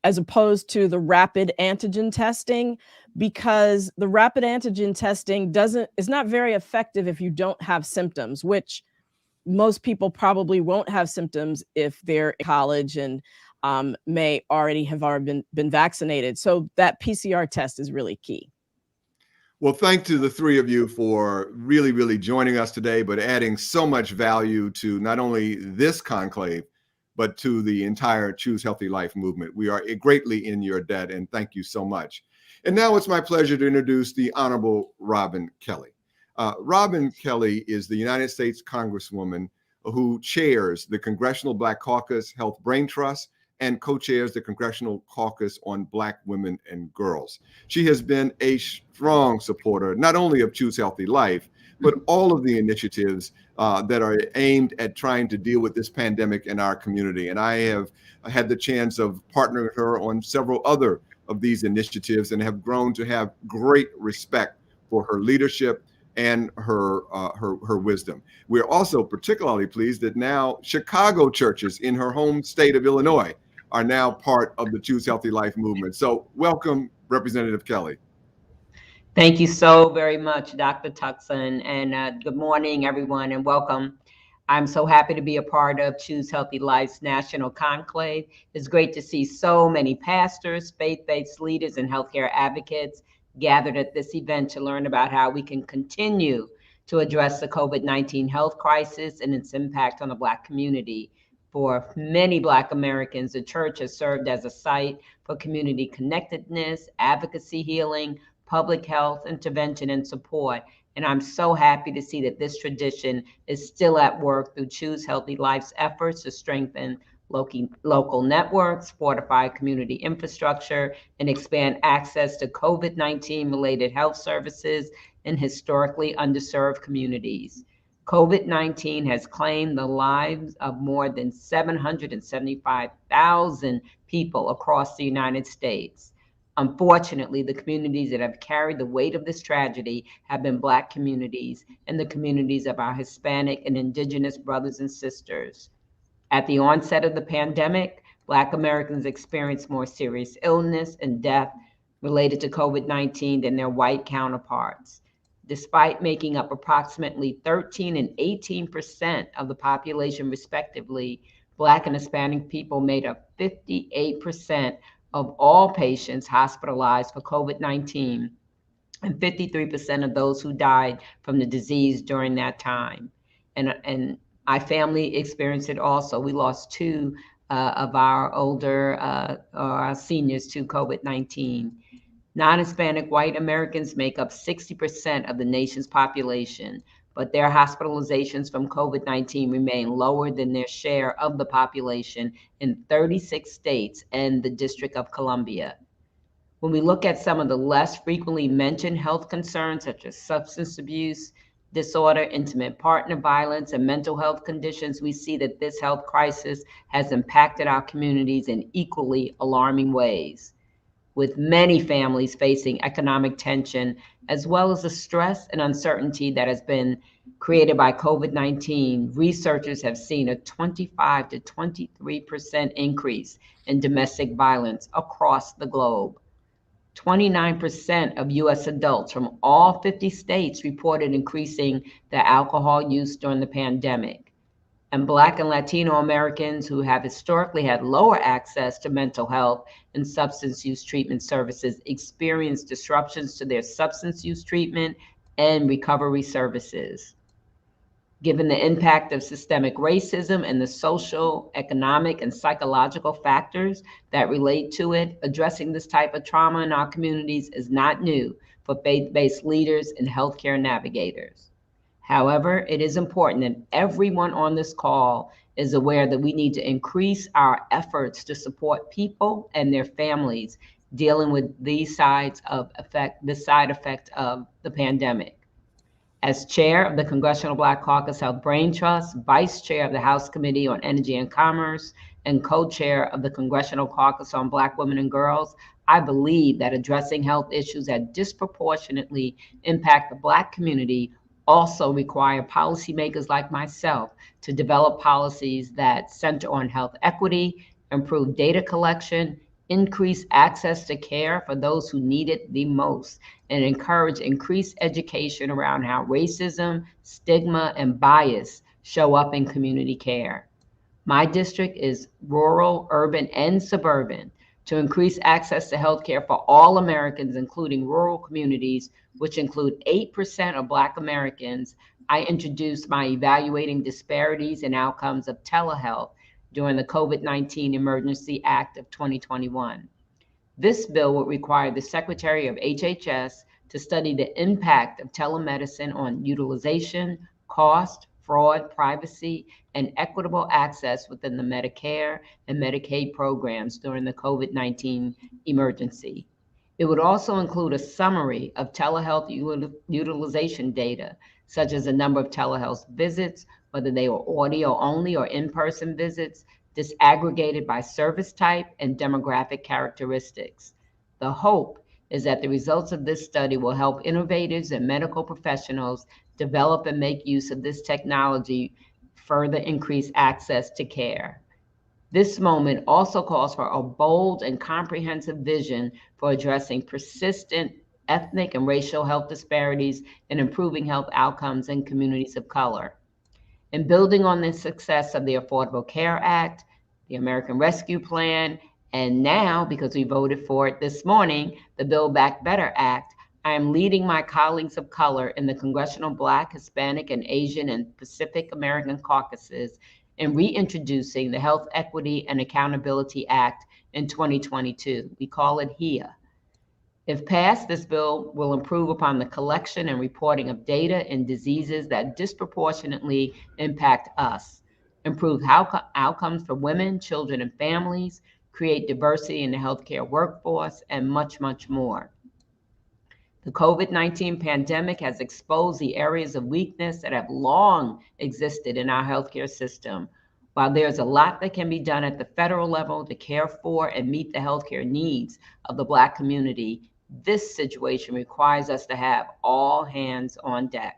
as opposed to the rapid antigen testing, because the rapid antigen testing is not very effective if you don't have symptoms, which most people probably won't have symptoms if they're in college and may already have been vaccinated. So that PCR test is really key. Well, thanks to the 3 of you for really, really joining us today, but adding so much value to not only this conclave, but to the entire Choose Healthy Life movement. We are greatly in your debt, and thank you so much. And now it's my pleasure to introduce the Honorable Robin Kelly. Robin Kelly is the United States Congresswoman who chairs the Congressional Black Caucus Health Brain Trust and co-chairs the Congressional Caucus on Black Women and Girls. She has been a strong supporter, not only of Choose Healthy Life, but all of the initiatives that are aimed at trying to deal with this pandemic in our community. And I have had the chance of partnering with her on several other of these initiatives and have grown to have great respect for her leadership and her wisdom. We're also particularly pleased that now Chicago churches in her home state of Illinois are now part of the Choose Healthy Life movement. So welcome, Representative Kelly. Thank you so very much, Dr. Tutson, and good morning, everyone, and welcome. I'm so happy to be a part of Choose Healthy Life's National Conclave. It's great to see so many pastors, faith-based leaders, and healthcare advocates gathered at this event to learn about how we can continue to address the COVID-19 health crisis and its impact on the Black community. For many Black Americans, the church has served as a site for community connectedness, advocacy, healing, public health, intervention, and support. And I'm so happy to see that this tradition is still at work through Choose Healthy Life's efforts to strengthen local networks, fortify community infrastructure, and expand access to COVID-19 related health services in historically underserved communities. COVID-19 has claimed the lives of more than 775,000 people across the United States. Unfortunately, the communities that have carried the weight of this tragedy have been Black communities and the communities of our Hispanic and Indigenous brothers and sisters. At the onset of the pandemic, Black Americans experienced more serious illness and death related to COVID-19 than their white counterparts. Despite making up approximately 13 and 18% of the population respectively, Black and Hispanic people made up 58% of all patients hospitalized for COVID-19 and 53% of those who died from the disease during that time. And my family experienced it also. We lost two of our older our seniors to COVID-19. Non-Hispanic white Americans make up 60% of the nation's population, but their hospitalizations from COVID-19 remain lower than their share of the population in 36 states and the District of Columbia. When we look at some of the less frequently mentioned health concerns, such as substance abuse disorder, intimate partner violence, and mental health conditions, we see that this health crisis has impacted our communities in equally alarming ways, with many families facing economic tension, as well as the stress and uncertainty that has been created by COVID-19. Researchers have seen a 25 to 23% increase in domestic violence across the globe. 29% of US adults from all 50 states reported increasing their alcohol use during the pandemic. And Black and Latino Americans who have historically had lower access to mental health and substance use treatment services experienced disruptions to their substance use treatment and recovery services. Given the impact of systemic racism and the social, economic, and psychological factors that relate to it, addressing this type of trauma in our communities is not new for faith-based leaders and healthcare navigators. However, it is important that everyone on this call is aware that we need to increase our efforts to support people and their families dealing with this side effect of the pandemic. As chair of the Congressional Black Caucus Health Brain Trust, vice chair of the House Committee on Energy and Commerce, and co-chair of the Congressional Caucus on Black Women and Girls, I believe that addressing health issues that disproportionately impact the Black community also require policymakers like myself to develop policies that center on health equity, improve data collection, increase access to care for those who need it the most, and encourage increased education around how racism, stigma, and bias show up in community care. My district is rural, urban, and suburban. To increase access to healthcare for all Americans, including rural communities, which include 8% of Black Americans, I introduced my Evaluating Disparities and Outcomes of Telehealth during the COVID-19 Emergency Act of 2021. This bill would require the Secretary of HHS to study the impact of telemedicine on utilization, cost, fraud, privacy, and equitable access within the Medicare and Medicaid programs during the COVID-19 emergency. It would also include a summary of telehealth utilization data, such as the number of telehealth visits, whether they were audio only or in-person visits, disaggregated by service type and demographic characteristics. The hope is that the results of this study will help innovators and medical professionals develop and make use of this technology, further increase access to care. This moment also calls for a bold and comprehensive vision for addressing persistent ethnic and racial health disparities and improving health outcomes in communities of color. In building on the success of the Affordable Care Act, the American Rescue Plan, and now, because we voted for it this morning, the Build Back Better Act, I am leading my colleagues of color in the Congressional Black, Hispanic, and Asian and Pacific American caucuses in reintroducing the Health Equity and Accountability Act in 2022. We call it HEA. If passed, this bill will improve upon the collection and reporting of data in diseases that disproportionately impact us, improve outcomes for women, children, and families, create diversity in the healthcare workforce, and much, much more. The COVID-19 pandemic has exposed the areas of weakness that have long existed in our healthcare system. While there's a lot that can be done at the federal level to care for and meet the healthcare needs of the Black community, this situation requires us to have all hands on deck.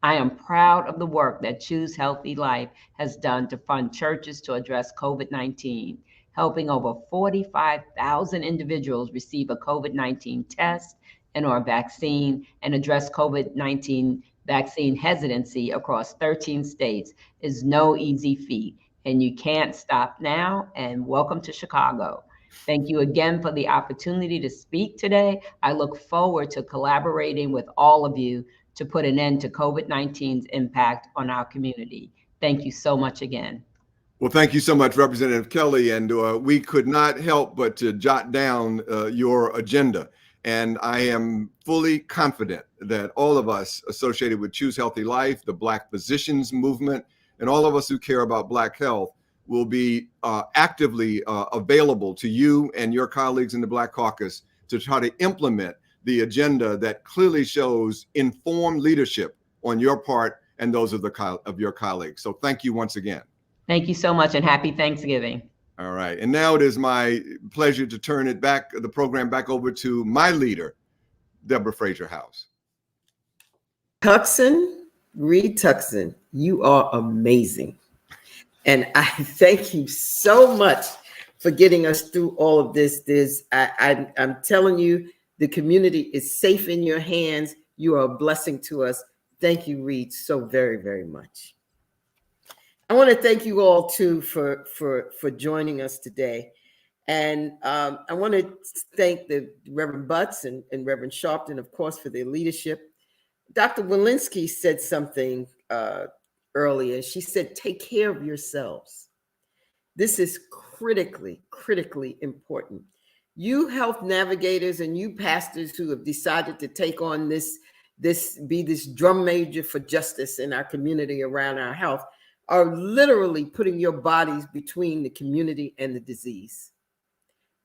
I am proud of the work that Choose Healthy Life has done to fund churches to address COVID-19, helping over 45,000 individuals receive a COVID-19 test and or vaccine, and address COVID-19 vaccine hesitancy across 13 states is no easy feat, and you can't stop now. And welcome to Chicago. Thank you again for the opportunity to speak today. I look forward to collaborating with all of you to put an end to COVID-19's impact on our community. Thank you so much again. Well, thank you so much, Representative Kelly. And we could not help but to jot down your agenda. And I am fully confident that all of us associated with Choose Healthy Life, the Black Physicians Movement, and all of us who care about Black health will be actively available to you and your colleagues in the Black Caucus to try to implement the agenda that clearly shows informed leadership on your part and those of your colleagues. So thank you once again. Thank you so much, and happy Thanksgiving. All right. And now it is my pleasure to turn the program back over to my leader, Deborah Fraser House. Reed Tutson, you are amazing. And I thank you so much for getting us through all of this. I'm telling you, the community is safe in your hands. You are a blessing to us. Thank you, Reed, so very, very much. I want to thank you all too for joining us today. And I want to thank the Reverend Butts and Reverend Sharpton, of course, for their leadership. Dr. Walensky said something earlier. She said, take care of yourselves. This is critically, critically important. You health navigators and you pastors who have decided to take on this drum major for justice in our community around our health are literally putting your bodies between the community and the disease.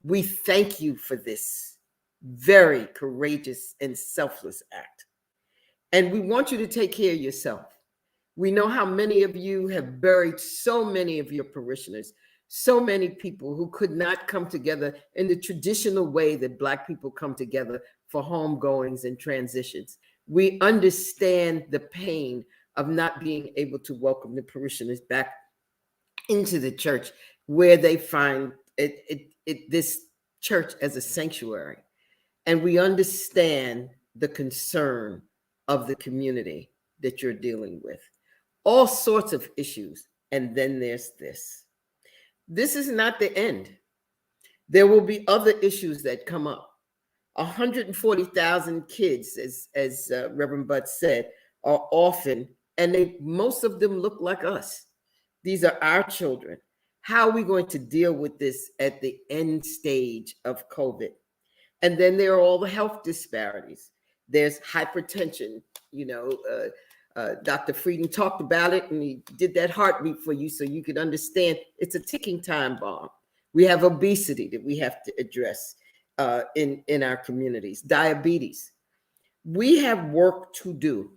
We thank you for this very courageous and selfless act. And we want you to take care of yourself. We know how many of you have buried so many of your parishioners, so many people who could not come together in the traditional way that Black people come together for homegoings and transitions. We understand the pain of not being able to welcome the parishioners back into the church, where they find this church as a sanctuary. And we understand the concern of the community that you're dealing with. All sorts of issues. And then there's this. This is not the end. There will be other issues that come up. 140,000 kids, as Reverend Butts said, are orphaned, and most of them look like us. These are our children. How are we going to deal with this at the end stage of COVID? And then there are all the health disparities. There's hypertension. Dr. Frieden talked about it, and he did that heartbeat for you so you could understand it's a ticking time bomb. We have obesity that we have to address in our communities, diabetes. We have work to do,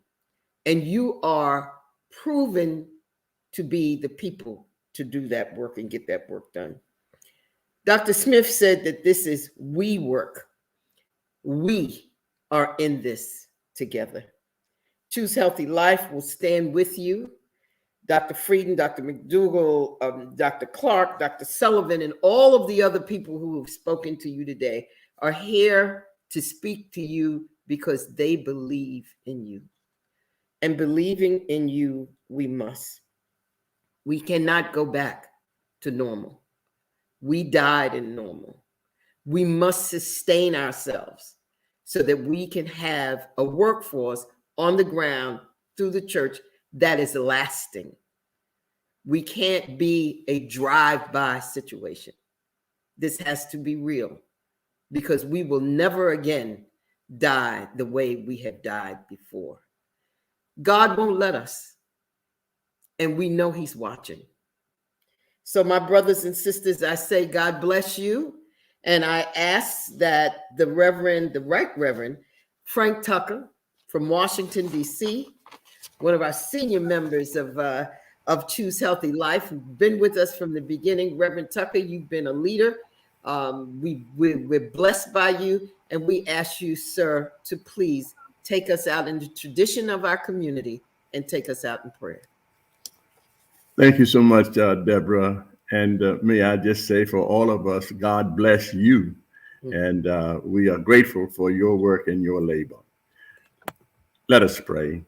and you are proven to be the people to do that work and get that work done. Dr. Smith said that this is we work. We are in this together. Choose Healthy Life will stand with you. Dr. Frieden, Dr. Mcdougall, Dr. Clark, Dr. Sullivan, and all of the other people who have spoken to you today are here to speak to you because they believe in you. And believing in you, we must. We cannot go back to normal. We died in normal. We must sustain ourselves so that we can have a workforce on the ground through the church that is lasting. We can't be a drive-by situation. This has to be real, because we will never again die the way we have died before. God won't let us, and we know he's watching. So my brothers and sisters, I say God bless you, and I ask that the Right Reverend Frank Tucker from Washington, D.C., one of our senior members of of Choose Healthy Life, who've been with us from the beginning. Reverend Tucker, you've been a leader. We're blessed by you, and we ask you, sir, to please take us out in the tradition of our community and take us out in prayer. Thank you so much, Deborah. And may I just say for all of us, God bless you. And we are grateful for your work and your labor. Let us pray.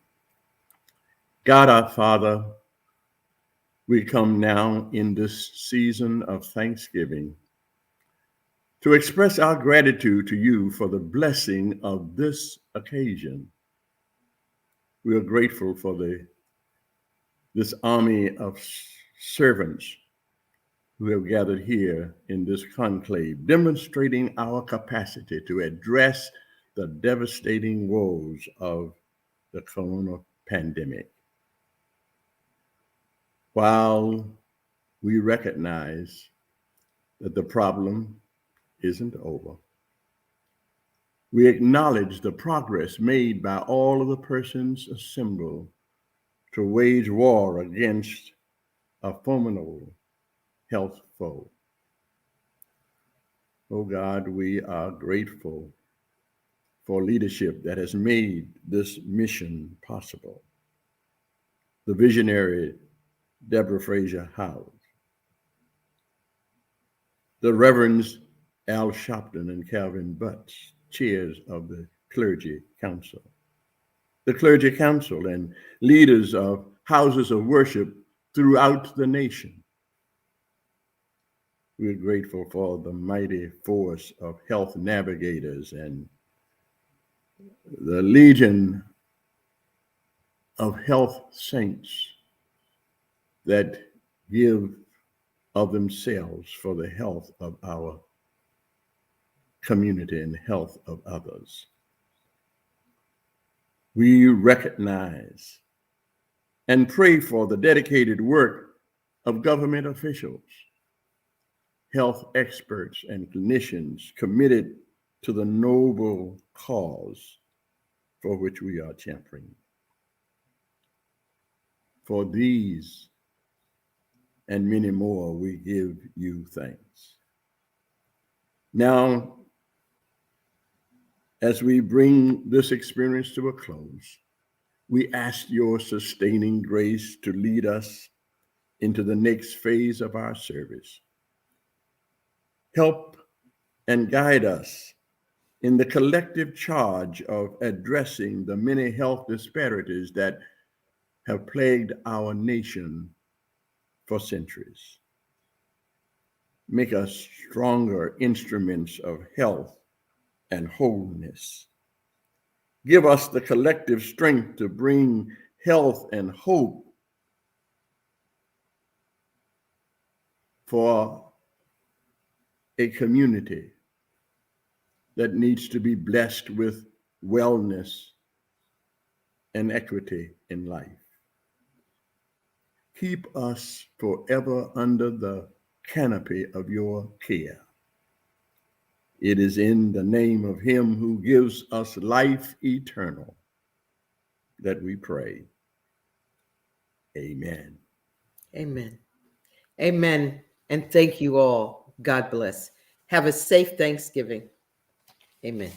God, our Father, we come now in this season of Thanksgiving to express our gratitude to you for the blessing of this occasion. We are grateful for this army of servants who have gathered here in this conclave, demonstrating our capacity to address the devastating woes of the corona pandemic. While we recognize that the problem isn't over, we acknowledge the progress made by all of the persons assembled to wage war against a formidable health foe. Oh God, we are grateful for leadership that has made this mission possible. The visionary Deborah Fraser Howard, the Reverends Al Sharpton and Calvin Butts, chairs of the Clergy Council, the Clergy Council and leaders of houses of worship throughout the nation. We're grateful for the mighty force of health navigators and the legion of health saints that give of themselves for the health of our community and health of others. We recognize and pray for the dedicated work of government officials, health experts, and clinicians committed to the noble cause for which we are championing. For these and many more, we give you thanks. Now, as we bring this experience to a close, we ask your sustaining grace to lead us into the next phase of our service. Help and guide us in the collective charge of addressing the many health disparities that have plagued our nation for centuries. Make us stronger instruments of health and wholeness. Give us the collective strength to bring health and hope for a community that needs to be blessed with wellness and equity in life. Keep us forever under the canopy of your care. It is in the name of him who gives us life eternal that we pray. Amen. Amen. Amen. And thank you all. God bless. Have a safe Thanksgiving. Amen.